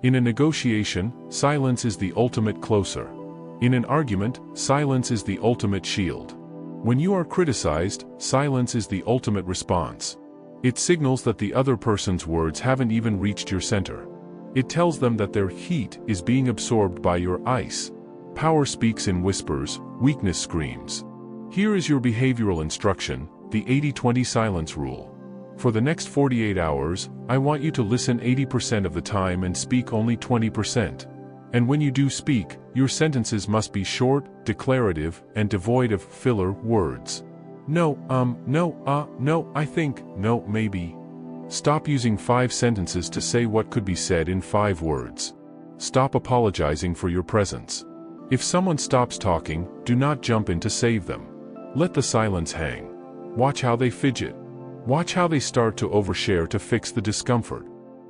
In a negotiation, silence is the ultimate closer. In an argument, silence is the ultimate shield. When you are criticized, silence is the ultimate response. It signals that the other person's words haven't even reached your center. It tells them that their heat is being absorbed by your ice. Power speaks in whispers, weakness screams. Here is your behavioral instruction, the 80-20 silence rule. For the next 48 hours, I want you to listen 80% of the time and speak only 20%. And when you do speak, your sentences must be short, declarative, and devoid of filler words. No, I think, no, maybe. Stop using 5 sentences to say what could be said in 5 words. Stop apologizing for your presence. If someone stops talking, do not jump in to save them. Let the silence hang. Watch how they fidget. Watch how they start to overshare to fix the discomfort.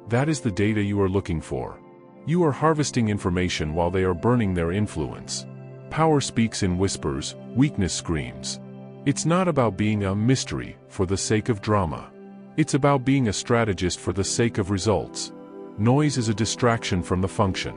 That is the data you are looking for. You are harvesting information while they are burning their influence. Power speaks in whispers, weakness screams. It's not about being a mystery for the sake of drama. It's about being a strategist for the sake of results. Noise is a distraction from the function.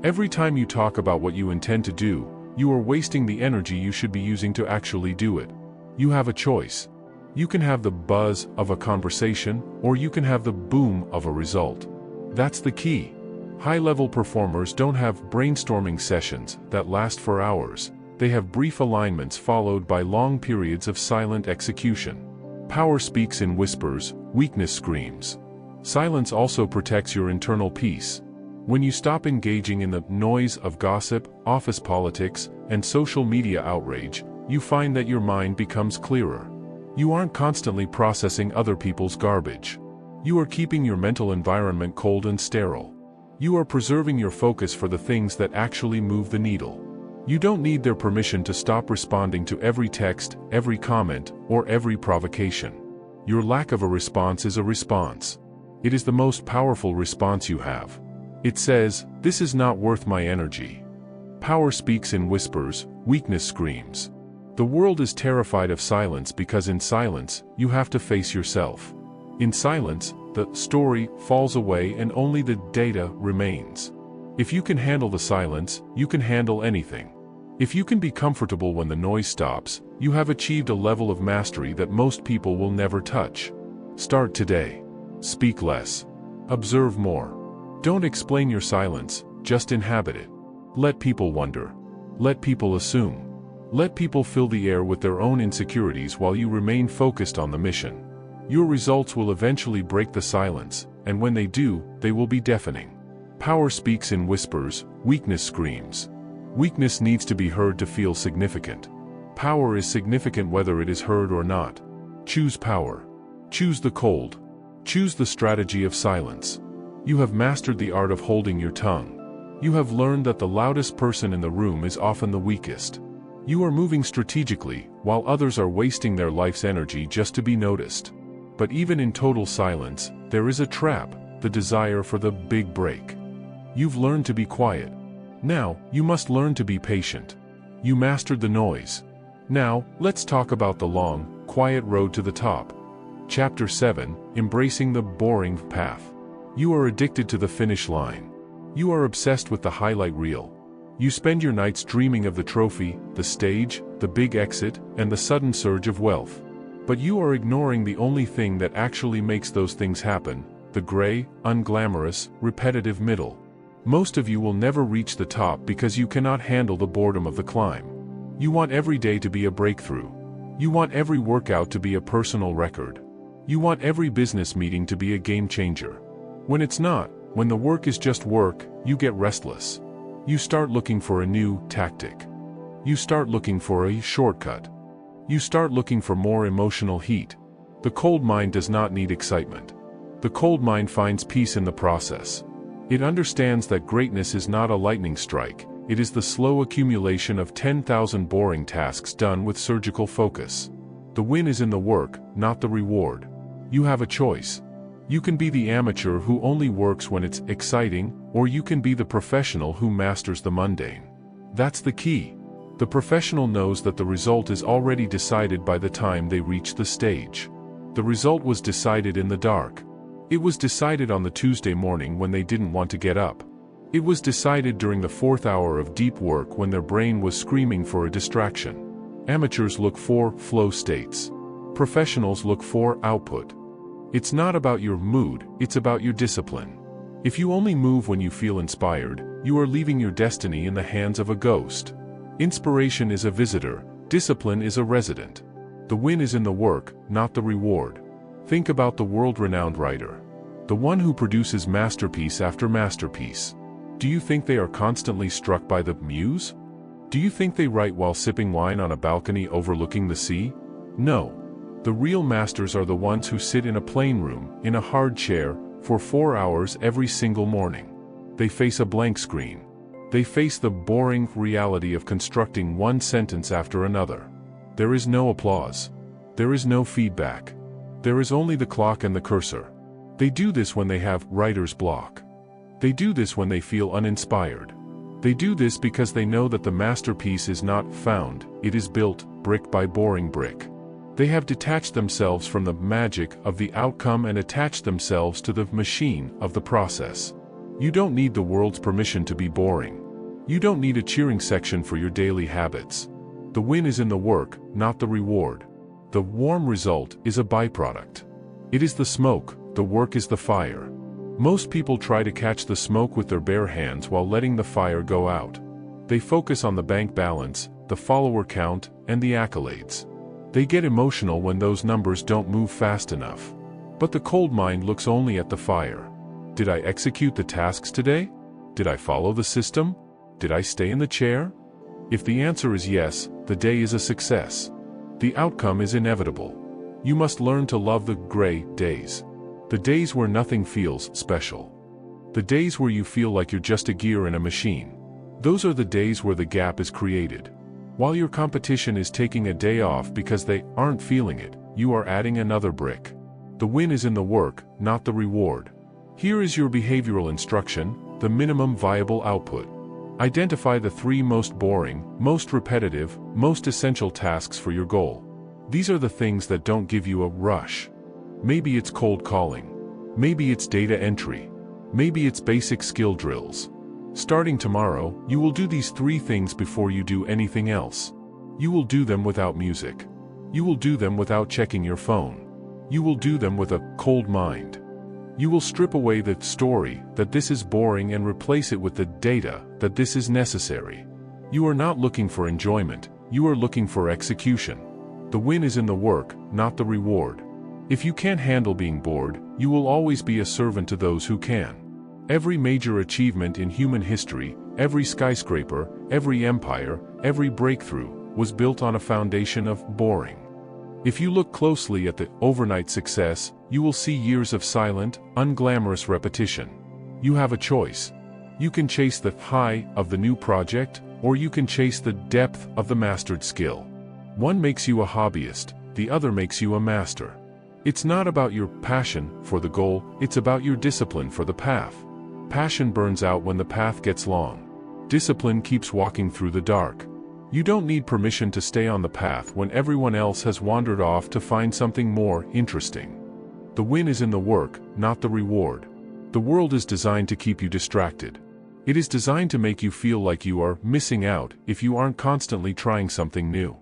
Every time you talk about what you intend to do, you are wasting the energy you should be using to actually do it. You have a choice. You can have the buzz of a conversation, or you can have the boom of a result. That's the key. High-level performers don't have brainstorming sessions that last for hours. They have brief alignments followed by long periods of silent execution. Power speaks in whispers, weakness screams. Silence also protects your internal peace. When you stop engaging in the noise of gossip, office politics, and social media outrage, you find that your mind becomes clearer. You aren't constantly processing other people's garbage. You are keeping your mental environment cold and sterile. You are preserving your focus for the things that actually move the needle. You don't need their permission to stop responding to every text, every comment, or every provocation. Your lack of a response is a response. It is the most powerful response you have. It says, "This is not worth my energy." Power speaks in whispers, weakness screams. The world is terrified of silence because in silence, you have to face yourself. In silence, the story falls away and only the data remains. If you can handle the silence, you can handle anything. If you can be comfortable when the noise stops, you have achieved a level of mastery that most people will never touch. Start today. Speak less. Observe more. Don't explain your silence, just inhabit it. Let people wonder. Let people assume. Let people fill the air with their own insecurities while you remain focused on the mission. Your results will eventually break the silence, and when they do, they will be deafening. Power speaks in whispers, weakness screams. Weakness needs to be heard to feel significant. Power is significant whether it is heard or not. Choose power. Choose the cold. Choose the strategy of silence. You have mastered the art of holding your tongue. You have learned that the loudest person in the room is often the weakest. You are moving strategically, while others are wasting their life's energy just to be noticed. But even in total silence, there is a trap, the desire for the big break. You've learned to be quiet. Now, you must learn to be patient. You mastered the noise. Now, let's talk about the long, quiet road to the top. Chapter 7, Embracing the Boring Path. You are addicted to the finish line. You are obsessed with the highlight reel. You spend your nights dreaming of the trophy, the stage, the big exit, and the sudden surge of wealth. But you are ignoring the only thing that actually makes those things happen: the gray, unglamorous, repetitive middle. Most of you will never reach the top because you cannot handle the boredom of the climb. You want every day to be a breakthrough. You want every workout to be a personal record. You want every business meeting to be a game changer. When it's not, when the work is just work, you get restless. You start looking for a new tactic. You start looking for a shortcut. You start looking for more emotional heat. The cold mind does not need excitement. The cold mind finds peace in the process. It understands that greatness is not a lightning strike, it is the slow accumulation of 10,000 boring tasks done with surgical focus. The win is in the work, not the reward. You have a choice. You can be the amateur who only works when it's exciting, or you can be the professional who masters the mundane. That's the key. The professional knows that the result is already decided by the time they reach the stage. The result was decided in the dark. It was decided on the Tuesday morning when they didn't want to get up. It was decided during the 4th hour of deep work when their brain was screaming for a distraction. Amateurs look for flow states. Professionals look for output. It's not about your mood, it's about your discipline. If you only move when you feel inspired, you are leaving your destiny in the hands of a ghost. Inspiration is a visitor, discipline is a resident. The win is in the work, not the reward. Think about the world-renowned writer. The one who produces masterpiece after masterpiece. Do you think they are constantly struck by the muse? Do you think they write while sipping wine on a balcony overlooking the sea? No. The real masters are the ones who sit in a plain room, in a hard chair, for 4 hours every single morning. They face a blank screen. They face the boring reality of constructing one sentence after another. There is no applause. There is no feedback. There is only the clock and the cursor. They do this when they have writer's block. They do this when they feel uninspired. They do this because they know that the masterpiece is not found, it is built, brick by boring brick. They have detached themselves from the magic of the outcome and attached themselves to the machine of the process. You don't need the world's permission to be boring. You don't need a cheering section for your daily habits. The win is in the work, not the reward. The warm result is a byproduct. It is the smoke, the work is the fire. Most people try to catch the smoke with their bare hands while letting the fire go out. They focus on the bank balance, the follower count, and the accolades. They get emotional when those numbers don't move fast enough. But the cold mind looks only at the fire. Did I execute the tasks today? Did I follow the system? Did I stay in the chair? If the answer is yes, the day is a success. The outcome is inevitable. You must learn to love the gray days. The days where nothing feels special. The days where you feel like you're just a gear in a machine. Those are the days where the gap is created. While your competition is taking a day off because they aren't feeling it, you are adding another brick. The win is in the work, not the reward. Here is your behavioral instruction, the minimum viable output. Identify the 3 most boring, most repetitive, most essential tasks for your goal. These are the things that don't give you a rush. Maybe it's cold calling. Maybe it's data entry. Maybe it's basic skill drills. Starting tomorrow, you will do these 3 things before you do anything else. You will do them without music. You will do them without checking your phone. You will do them with a cold mind. You will strip away the story that this is boring and replace it with the data that this is necessary. You are not looking for enjoyment, you are looking for execution. The win is in the work, not the reward. If you can't handle being bored, you will always be a servant to those who can. Every major achievement in human history, every skyscraper, every empire, every breakthrough, was built on a foundation of boring. If you look closely at the overnight success, you will see years of silent, unglamorous repetition. You have a choice. You can chase the high of the new project, or you can chase the depth of the mastered skill. One makes you a hobbyist, the other makes you a master. It's not about your passion for the goal, it's about your discipline for the path. Passion burns out when the path gets long. Discipline keeps walking through the dark. You don't need permission to stay on the path when everyone else has wandered off to find something more interesting. The win is in the work, not the reward. The world is designed to keep you distracted. It is designed to make you feel like you are missing out if you aren't constantly trying something new.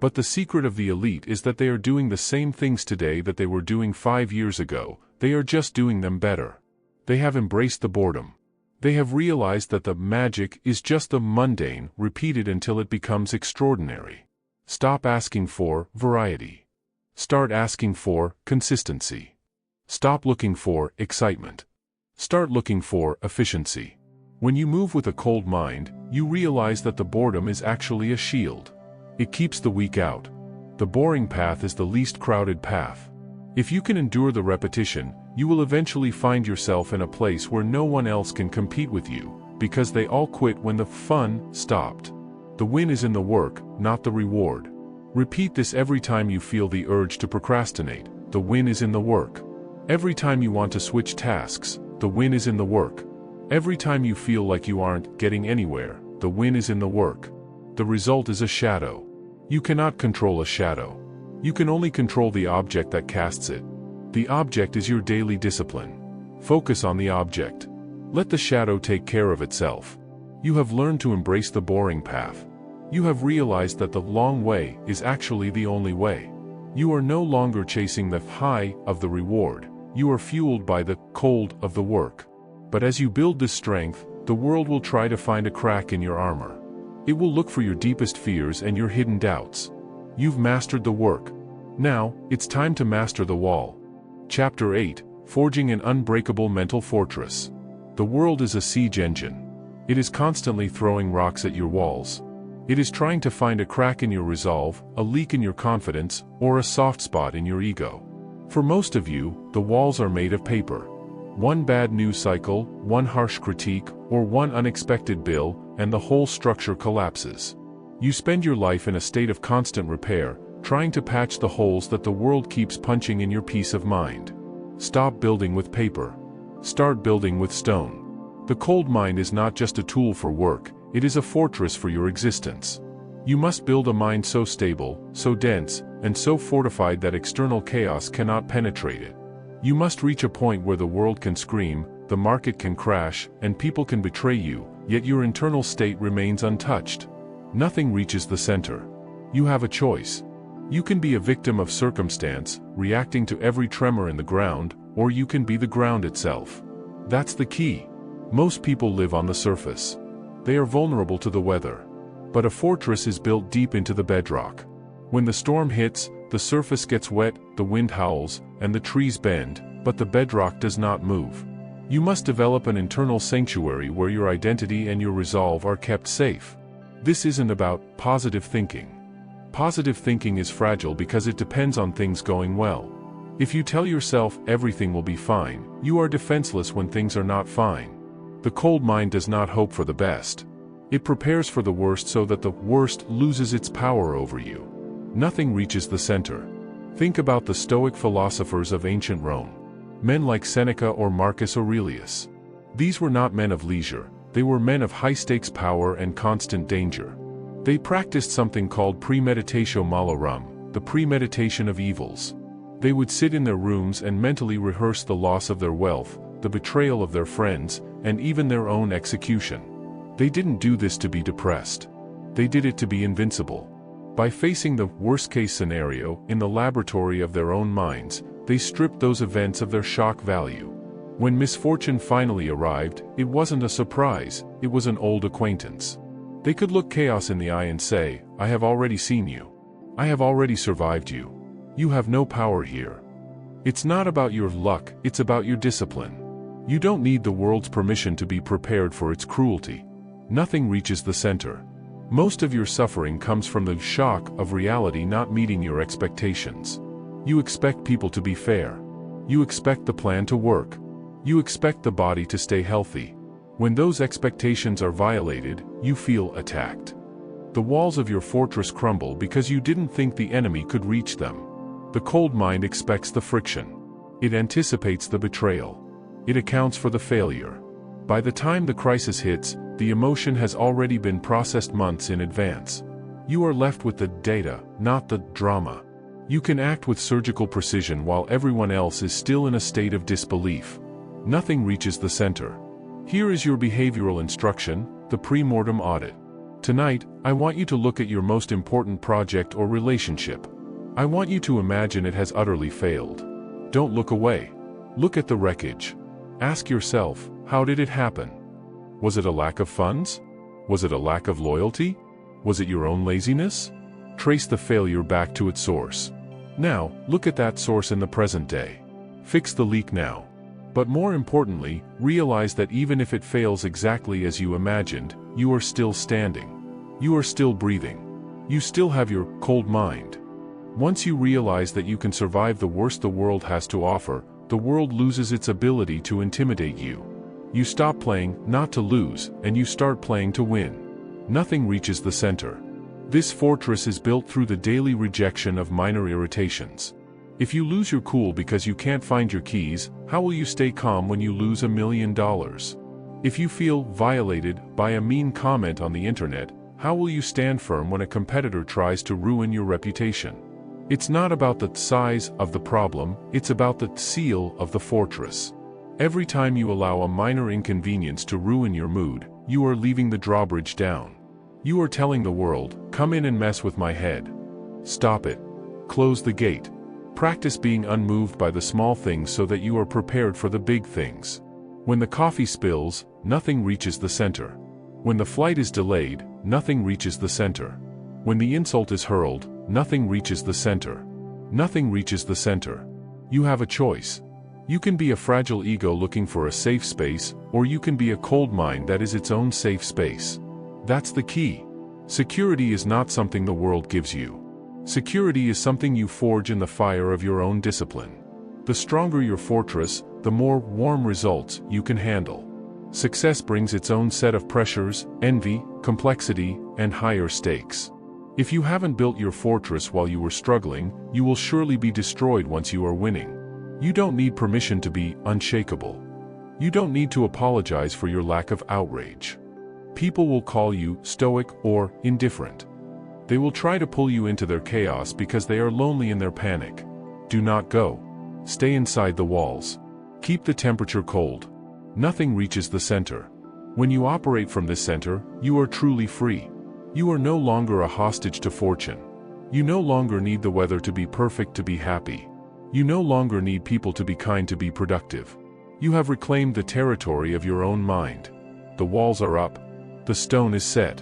But the secret of the elite is that they are doing the same things today that they were doing 5 years ago, they are just doing them better. They have embraced the boredom. They have realized that the magic is just the mundane, repeated until it becomes extraordinary. Stop asking for variety. Start asking for consistency. Stop looking for excitement. Start looking for efficiency. When you move with a cold mind, you realize that the boredom is actually a shield. It keeps the weak out. The boring path is the least crowded path. If you can endure the repetition, you will eventually find yourself in a place where no one else can compete with you, because they all quit when the fun stopped. The win is in the work, not the reward. Repeat this every time you feel the urge to procrastinate. The win is in the work. Every time you want to switch tasks, the win is in the work. Every time you feel like you aren't getting anywhere, the win is in the work. The result is a shadow. You cannot control a shadow. You can only control the object that casts it. The object is your daily discipline. Focus on the object. Let the shadow take care of itself. You have learned to embrace the boring path. You have realized that the long way is actually the only way. You are no longer chasing the high of the reward. You are fueled by the cold of the work. But as you build this strength, the world will try to find a crack in your armor. It will look for your deepest fears and your hidden doubts. You've mastered the work. Now, it's time to master the wall. Chapter 8, Forging an Unbreakable Mental Fortress. The world is a siege engine. It is constantly throwing rocks at your walls. It is trying to find a crack in your resolve, a leak in your confidence, or a soft spot in your ego. For most of you, the walls are made of paper. One bad news cycle, one harsh critique, or one unexpected bill, and the whole structure collapses. You spend your life in a state of constant repair, trying to patch the holes that the world keeps punching in your peace of mind. Stop building with paper. Start building with stone. The cold mind is not just a tool for work, it is a fortress for your existence. You must build a mind so stable, so dense, and so fortified that external chaos cannot penetrate it. You must reach a point where the world can scream, the market can crash, and people can betray you, yet your internal state remains untouched. Nothing reaches the center. You have a choice. You can be a victim of circumstance, reacting to every tremor in the ground, or you can be the ground itself. That's the key. Most people live on the surface. They are vulnerable to the weather. But a fortress is built deep into the bedrock. When the storm hits, the surface gets wet, the wind howls, and the trees bend, but the bedrock does not move. You must develop an internal sanctuary where your identity and your resolve are kept safe. This isn't about positive thinking. Positive thinking is fragile because it depends on things going well. If you tell yourself everything will be fine, you are defenseless when things are not fine. The cold mind does not hope for the best. It prepares for the worst so that the worst loses its power over you. Nothing reaches the center. Think about the Stoic philosophers of ancient Rome. Men like Seneca or Marcus Aurelius. These were not men of leisure, they were men of high-stakes power and constant danger. They practiced something called premeditatio malorum, the premeditation of evils. They would sit in their rooms and mentally rehearse the loss of their wealth, the betrayal of their friends, and even their own execution. They didn't do this to be depressed. They did it to be invincible. By facing the worst-case scenario in the laboratory of their own minds, they stripped those events of their shock value. When misfortune finally arrived, it wasn't a surprise, it was an old acquaintance. They could look chaos in the eye and say, "I have already seen you. I have already survived you. You have no power here." It's not about your luck, it's about your discipline. You don't need the world's permission to be prepared for its cruelty. Nothing reaches the center. Most of your suffering comes from the shock of reality not meeting your expectations. You expect people to be fair. You expect the plan to work. You expect the body to stay healthy. When those expectations are violated, you feel attacked. The walls of your fortress crumble because you didn't think the enemy could reach them. The cold mind expects the friction. It anticipates the betrayal. It accounts for the failure. By the time the crisis hits, the emotion has already been processed months in advance. You are left with the data, not the drama. You can act with surgical precision while everyone else is still in a state of disbelief. Nothing reaches the center. Here is your behavioral instruction, the pre-mortem audit. Tonight, I want you to look at your most important project or relationship. I want you to imagine it has utterly failed. Don't look away. Look at the wreckage. Ask yourself, how did it happen? Was it a lack of funds? Was it a lack of loyalty? Was it your own laziness? Trace the failure back to its source. Now, look at that source in the present day. Fix the leak now. But more importantly, realize that even if it fails exactly as you imagined, you are still standing. You are still breathing. You still have your cold mind. Once you realize that you can survive the worst the world has to offer, the world loses its ability to intimidate you. You stop playing, not to lose, and you start playing to win. Nothing reaches the center. This fortress is built through the daily rejection of minor irritations. If you lose your cool because you can't find your keys, how will you stay calm when you lose $1 million? If you feel violated by a mean comment on the internet, how will you stand firm when a competitor tries to ruin your reputation? It's not about the size of the problem, it's about the seal of the fortress. Every time you allow a minor inconvenience to ruin your mood, you are leaving the drawbridge down. You are telling the world, come in and mess with my head. Stop it. Close the gate. Practice being unmoved by the small things so that you are prepared for the big things. When the coffee spills, nothing reaches the center. When the flight is delayed, nothing reaches the center. When the insult is hurled, nothing reaches the center. Nothing reaches the center. You have a choice. You can be a fragile ego looking for a safe space, or you can be a cold mind that is its own safe space. That's the key. Security is not something the world gives you. Security is something you forge in the fire of your own discipline. The stronger your fortress, the more warm results you can handle. Success brings its own set of pressures, envy, complexity, and higher stakes. If you haven't built your fortress while you were struggling, you will surely be destroyed once you are winning. You don't need permission to be unshakable. You don't need to apologize for your lack of outrage. People will call you stoic or indifferent. They will try to pull you into their chaos because they are lonely in their panic. Do not go. Stay inside the walls. Keep the temperature cold. Nothing reaches the center. When you operate from this center, you are truly free. You are no longer a hostage to fortune. You no longer need the weather to be perfect to be happy. You no longer need people to be kind to be productive. You have reclaimed the territory of your own mind. The walls are up. The stone is set.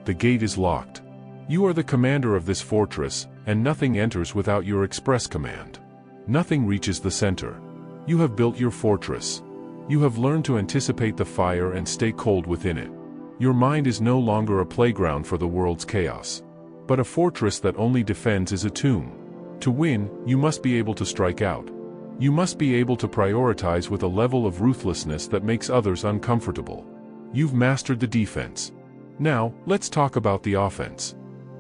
The gate is locked. You are the commander of this fortress, and nothing enters without your express command. Nothing reaches the center. You have built your fortress. You have learned to anticipate the fire and stay cold within it. Your mind is no longer a playground for the world's chaos. But a fortress that only defends is a tomb. To win, you must be able to strike out. You must be able to prioritize with a level of ruthlessness that makes others uncomfortable. You've mastered the defense. Now, let's talk about the offense.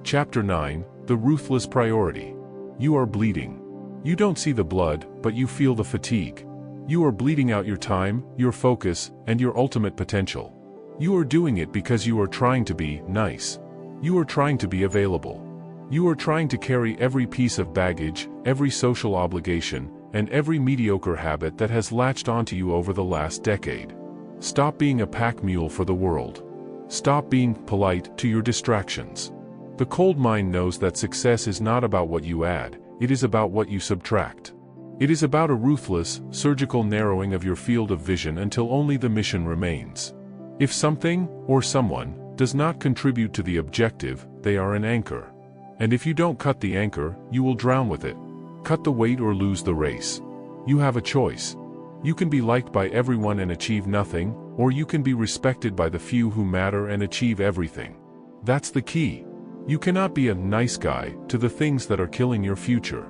Chapter 9, The Ruthless Priority. You are bleeding. You don't see the blood, but you feel the fatigue. You are bleeding out your time, your focus, and your ultimate potential. You are doing it because you are trying to be nice. You are trying to be available. You are trying to carry every piece of baggage, every social obligation, and every mediocre habit that has latched onto you over the last decade. Stop being a pack mule for the world. Stop being polite to your distractions. The cold mind knows that success is not about what you add, it is about what you subtract. It is about a ruthless, surgical narrowing of your field of vision until only the mission remains. If something, or someone, does not contribute to the objective, they are an anchor. And if you don't cut the anchor, you will drown with it. Cut the weight or lose the race. You have a choice. You can be liked by everyone and achieve nothing, or you can be respected by the few who matter and achieve everything. That's the key. You cannot be a nice guy to the things that are killing your future.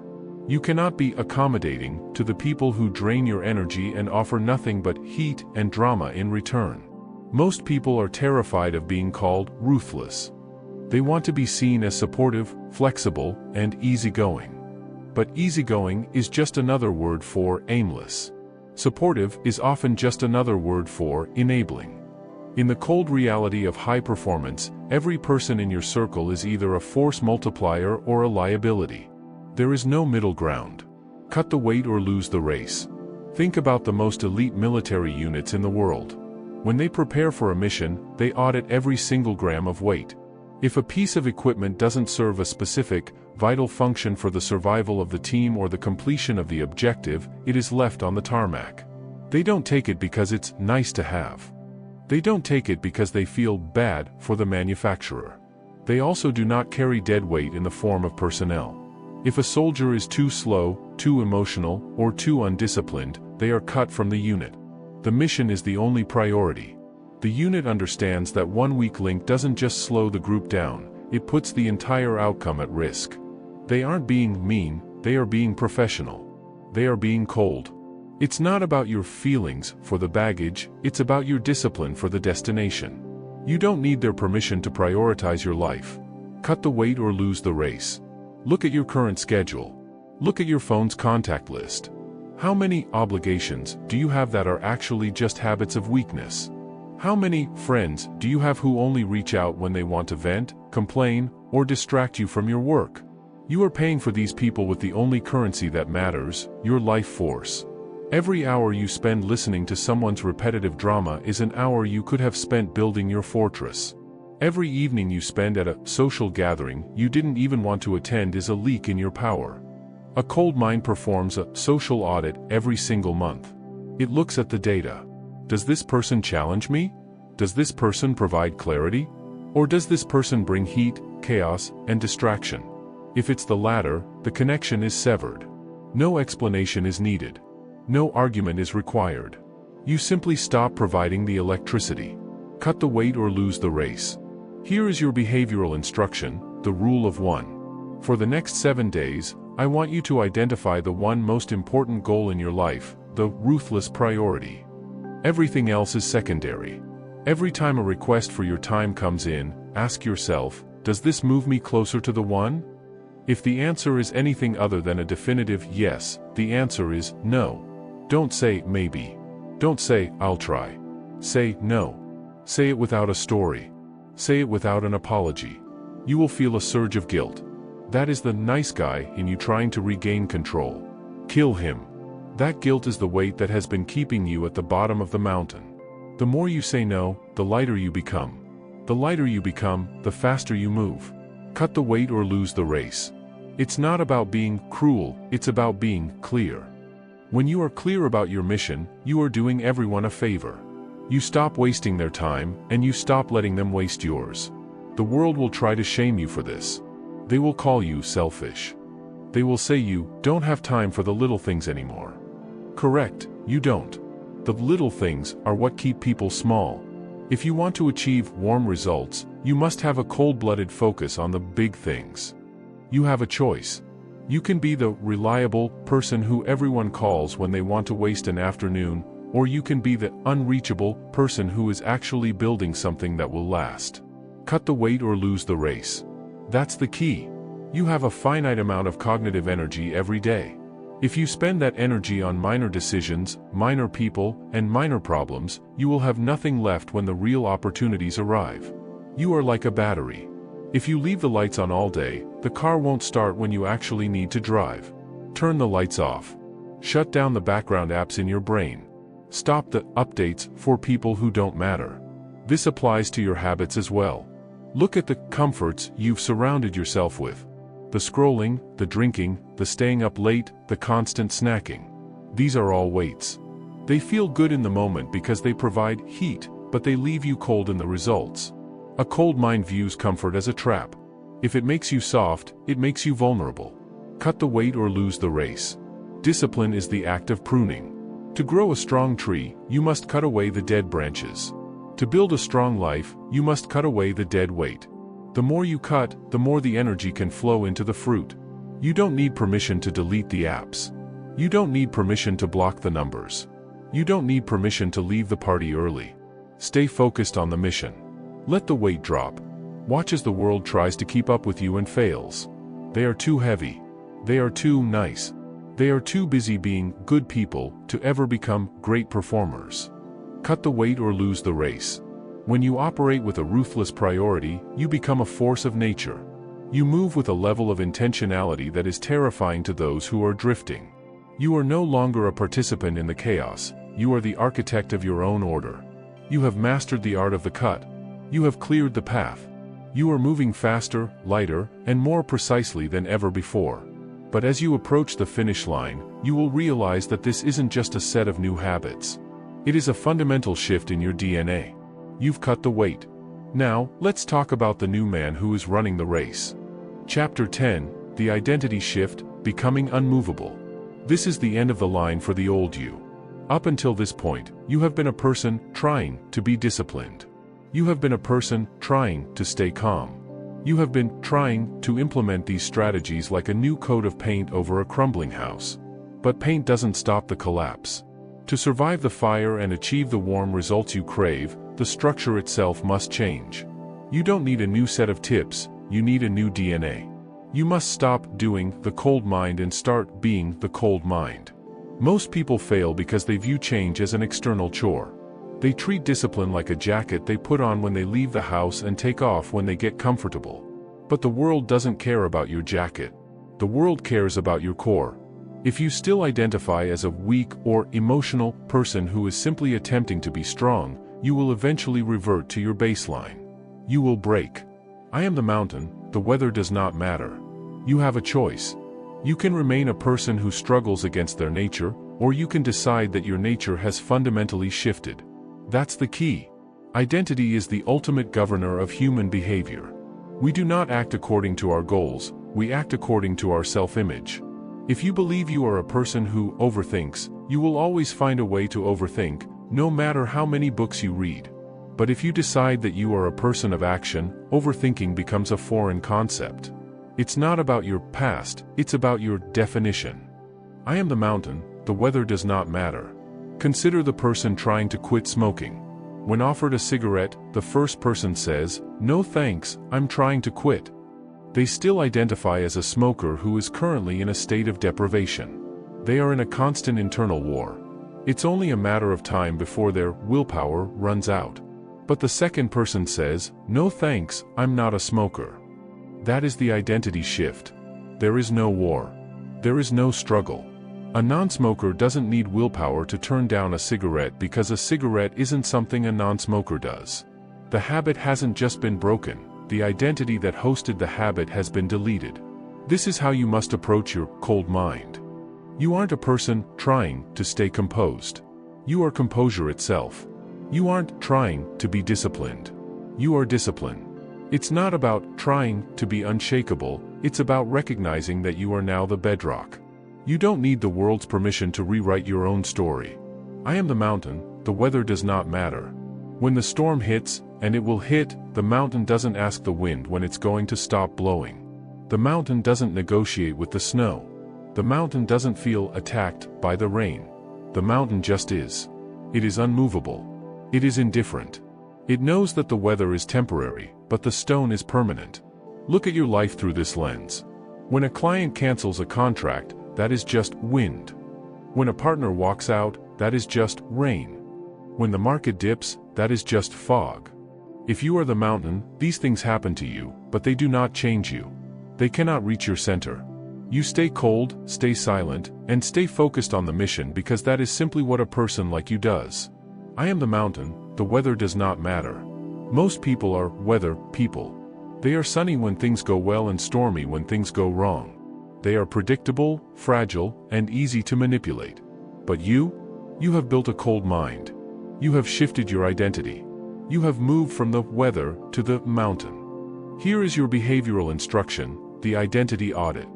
You cannot be accommodating to the people who drain your energy and offer nothing but heat and drama in return. Most people are terrified of being called ruthless. They want to be seen as supportive, flexible, and easygoing. But easygoing is just another word for aimless. Supportive is often just another word for enabling. In the cold reality of high performance, every person in your circle is either a force multiplier or a liability. There is no middle ground. Cut the weight or lose the race. Think about the most elite military units in the world. When they prepare for a mission, they audit every single gram of weight. If a piece of equipment doesn't serve a specific, vital function for the survival of the team or the completion of the objective, it is left on the tarmac. They don't take it because it's nice to have. They don't take it because they feel bad for the manufacturer. They also do not carry dead weight in the form of personnel. If a soldier is too slow, too emotional, or too undisciplined, they are cut from the unit. The mission is the only priority. The unit understands that one weak link doesn't just slow the group down, it puts the entire outcome at risk. They aren't being mean, they are being professional. They are being cold. It's not about your feelings for the baggage, it's about your discipline for the destination. You don't need their permission to prioritize your life. Cut the weight or lose the race. Look at your current schedule. Look at your phone's contact list. How many obligations do you have that are actually just habits of weakness? How many friends do you have who only reach out when they want to vent, complain, or distract you from your work? You are paying for these people with the only currency that matters, your life force. Every hour you spend listening to someone's repetitive drama is an hour you could have spent building your fortress. Every evening you spend at a social gathering you didn't even want to attend is a leak in your power. A cold mind performs a social audit every single month. It looks at the data. Does this person challenge me? Does this person provide clarity? Or does this person bring heat, chaos, and distraction? If it's the latter, the connection is severed. No explanation is needed. No argument is required. You simply stop providing the electricity. Cut the weight or lose the race. Here is your behavioral instruction, the rule of one. For the next 7 days, I want you to identify the one most important goal in your life, the ruthless priority. Everything else is secondary. Every time a request for your time comes in, ask yourself, does this move me closer to the one? If the answer is anything other than a definitive yes, the answer is no. Don't say maybe. Don't say I'll try. Say no. Say it without a story. Say it without an apology. You will feel a surge of guilt. That is the nice guy in you trying to regain control. Kill him. That guilt is the weight that has been keeping you at the bottom of the mountain. The more you say no, the lighter you become. The lighter you become, the faster you move. Cut the weight or lose the race. It's not about being cruel, it's about being clear. When you are clear about your mission, you are doing everyone a favor. You stop wasting their time, and you stop letting them waste yours. The world will try to shame you for this. They will call you selfish. They will say you don't have time for the little things anymore. Correct, you don't. The little things are what keep people small. If you want to achieve warm results, you must have a cold-blooded focus on the big things. You have a choice. You can be the reliable person who everyone calls when they want to waste an afternoon, or you can be the unreachable person who is actually building something that will last. Cut the weight or lose the race. That's the key. You have a finite amount of cognitive energy every day. If you spend that energy on minor decisions, minor people, and minor problems, you will have nothing left when the real opportunities arrive. You are like a battery. If you leave the lights on all day, the car won't start when you actually need to drive. Turn the lights off. Shut down the background apps in your brain. Stop the updates for people who don't matter. This applies to your habits as well. Look at the comforts you've surrounded yourself with. The scrolling, the drinking, the staying up late, the constant snacking. These are all weights. They feel good in the moment because they provide heat, but they leave you cold in the results. A cold mind views comfort as a trap. If it makes you soft, it makes you vulnerable. Cut the weight or lose the race. Discipline is the act of pruning. To grow a strong tree, you must cut away the dead branches. To build a strong life, you must cut away the dead weight. The more you cut, the more the energy can flow into the fruit. You don't need permission to delete the apps. You don't need permission to block the numbers. You don't need permission to leave the party early. Stay focused on the mission. Let the weight drop. Watch as the world tries to keep up with you and fails. They are too heavy. They are too nice. They are too busy being good people to ever become great performers. Cut the weight or lose the race. When you operate with a ruthless priority, you become a force of nature. You move with a level of intentionality that is terrifying to those who are drifting. You are no longer a participant in the chaos, you are the architect of your own order. You have mastered the art of the cut. You have cleared the path. You are moving faster, lighter, and more precisely than ever before. But as you approach the finish line, you will realize that this isn't just a set of new habits. It is a fundamental shift in your DNA. You've cut the weight. Now, let's talk about the new man who is running the race. Chapter 10, The Identity Shift, Becoming Unmovable. This is the end of the line for the old you. Up until this point, you have been a person trying to be disciplined. You have been a person trying to stay calm. You have been trying to implement these strategies like a new coat of paint over a crumbling house. But paint doesn't stop the collapse. To survive the fire and achieve the warm results you crave, the structure itself must change. You don't need a new set of tips, you need a new DNA. You must stop doing the cold mind and start being the cold mind. Most people fail because they view change as an external chore. They treat discipline like a jacket they put on when they leave the house and take off when they get comfortable. But the world doesn't care about your jacket. The world cares about your core. If you still identify as a weak or emotional person who is simply attempting to be strong, you will eventually revert to your baseline. You will break. I am the mountain, the weather does not matter. You have a choice. You can remain a person who struggles against their nature, or you can decide that your nature has fundamentally shifted. That's the key. Identity is the ultimate governor of human behavior. We do not act according to our goals, we act according to our self-image. If you believe you are a person who overthinks, you will always find a way to overthink, no matter how many books you read. But if you decide that you are a person of action, overthinking becomes a foreign concept. It's not about your past, it's about your definition. I am the mountain, the weather does not matter. Consider the person trying to quit smoking. When offered a cigarette, the first person says, "No thanks, I'm trying to quit." They still identify as a smoker who is currently in a state of deprivation. They are in a constant internal war. It's only a matter of time before their willpower runs out. But the second person says, "No thanks, I'm not a smoker." That is the identity shift. There is no war. There is no struggle. A non-smoker doesn't need willpower to turn down a cigarette because a cigarette isn't something a non-smoker does. The habit hasn't just been broken, the identity that hosted the habit has been deleted. This is how you must approach your cold mind. You aren't a person trying to stay composed. You are composure itself. You aren't trying to be disciplined. You are discipline. It's not about trying to be unshakable, it's about recognizing that you are now the bedrock. You don't need the world's permission to rewrite your own story. I am the mountain, the weather does not matter. When the storm hits, and it will hit, the mountain doesn't ask the wind when it's going to stop blowing. The mountain doesn't negotiate with the snow. The mountain doesn't feel attacked by the rain. The mountain just is. It is unmovable. It is indifferent. It knows that the weather is temporary, but the stone is permanent. Look at your life through this lens. When a client cancels a contract, that is just wind. When a partner walks out, that is just rain. When the market dips, that is just fog. If you are the mountain, these things happen to you, but they do not change you. They cannot reach your center. You stay cold, stay silent, and stay focused on the mission because that is simply what a person like you does. I am the mountain, the weather does not matter. Most people are weather people. They are sunny when things go well and stormy when things go wrong. They are predictable, fragile, and easy to manipulate. But you have built a cold mind. You have shifted your identity. You have moved from the weather to the mountain. Here is your behavioral instruction, the identity audit.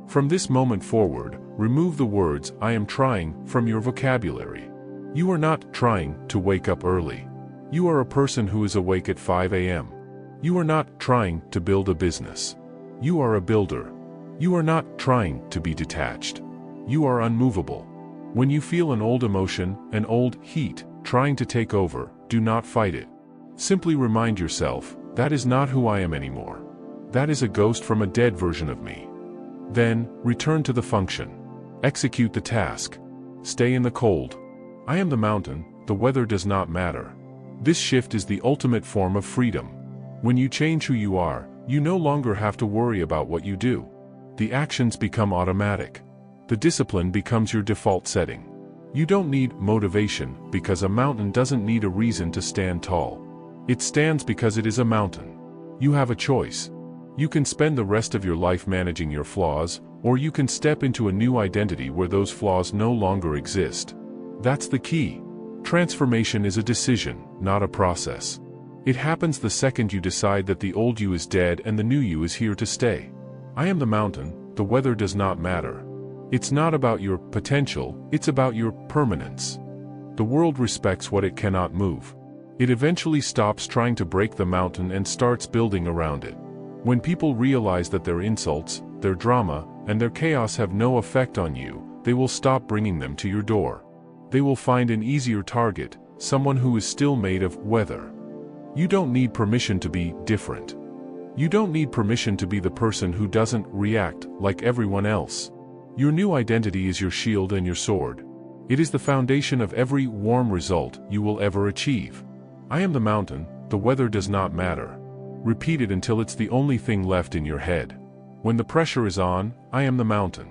From this moment forward, remove the words "I am trying" from your vocabulary. You are not trying to wake up early. You are a person who is awake at 5 a.m. You are not trying to build a business. You are a builder. You are not trying to be detached. You are unmovable. When you feel an old emotion, an old heat, trying to take over, do not fight it. Simply remind yourself, that is not who I am anymore. That is a ghost from a dead version of me. Then, return to the function. Execute the task. Stay in the cold. I am the mountain, the weather does not matter. This shift is the ultimate form of freedom. When you change who you are, you no longer have to worry about what you do. The actions become automatic. The discipline becomes your default setting. You don't need motivation because a mountain doesn't need a reason to stand tall. It stands because it is a mountain. You have a choice. You can spend the rest of your life managing your flaws, or you can step into a new identity where those flaws no longer exist. That's the key. Transformation is a decision, not a process. It happens the second you decide that the old you is dead and the new you is here to stay. I am the mountain, the weather does not matter. It's not about your potential, it's about your permanence. The world respects what it cannot move. It eventually stops trying to break the mountain and starts building around it. When people realize that their insults, their drama, and their chaos have no effect on you, they will stop bringing them to your door. They will find an easier target, someone who is still made of weather. You don't need permission to be different. You don't need permission to be the person who doesn't react like everyone else. Your new identity is your shield and your sword. It is the foundation of every warm result you will ever achieve. I am the mountain, the weather does not matter. Repeat it until it's the only thing left in your head. When the pressure is on, I am the mountain.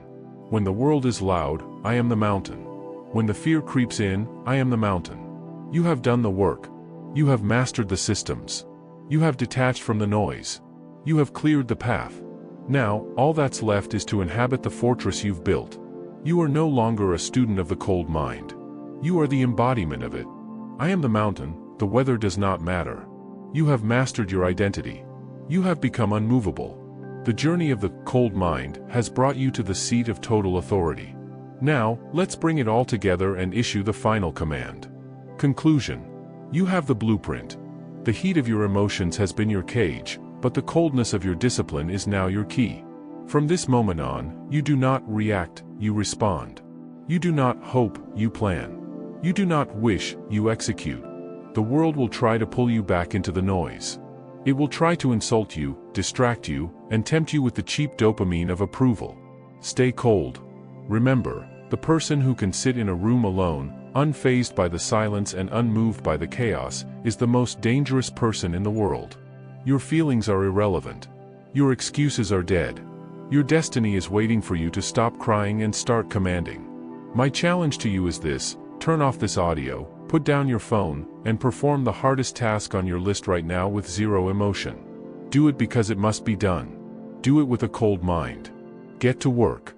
When the world is loud, I am the mountain. When the fear creeps in, I am the mountain. You have done the work. You have mastered the systems. You have detached from the noise. You have cleared the path. Now, all that's left is to inhabit the fortress you've built. You are no longer a student of the cold mind. You are the embodiment of it. I am the mountain, the weather does not matter. You have mastered your identity. You have become unmovable. The journey of the cold mind has brought you to the seat of total authority. Now, let's bring it all together and issue the final command. Conclusion. You have the blueprint. The heat of your emotions has been your cage, but the coldness of your discipline is now your key. From this moment on, you do not react, you respond. You do not hope, you plan. You do not wish, you execute. The world will try to pull you back into the noise. It will try to insult you, distract you, and tempt you with the cheap dopamine of approval. Stay cold. Remember, the person who can sit in a room alone, unfazed by the silence and unmoved by the chaos, is the most dangerous person in the world. Your feelings are irrelevant. Your excuses are dead. Your destiny is waiting for you to stop crying and start commanding. My challenge to you is this: turn off this audio, put down your phone, and perform the hardest task on your list right now with zero emotion. Do it because it must be done. Do it with a cold mind. Get to work.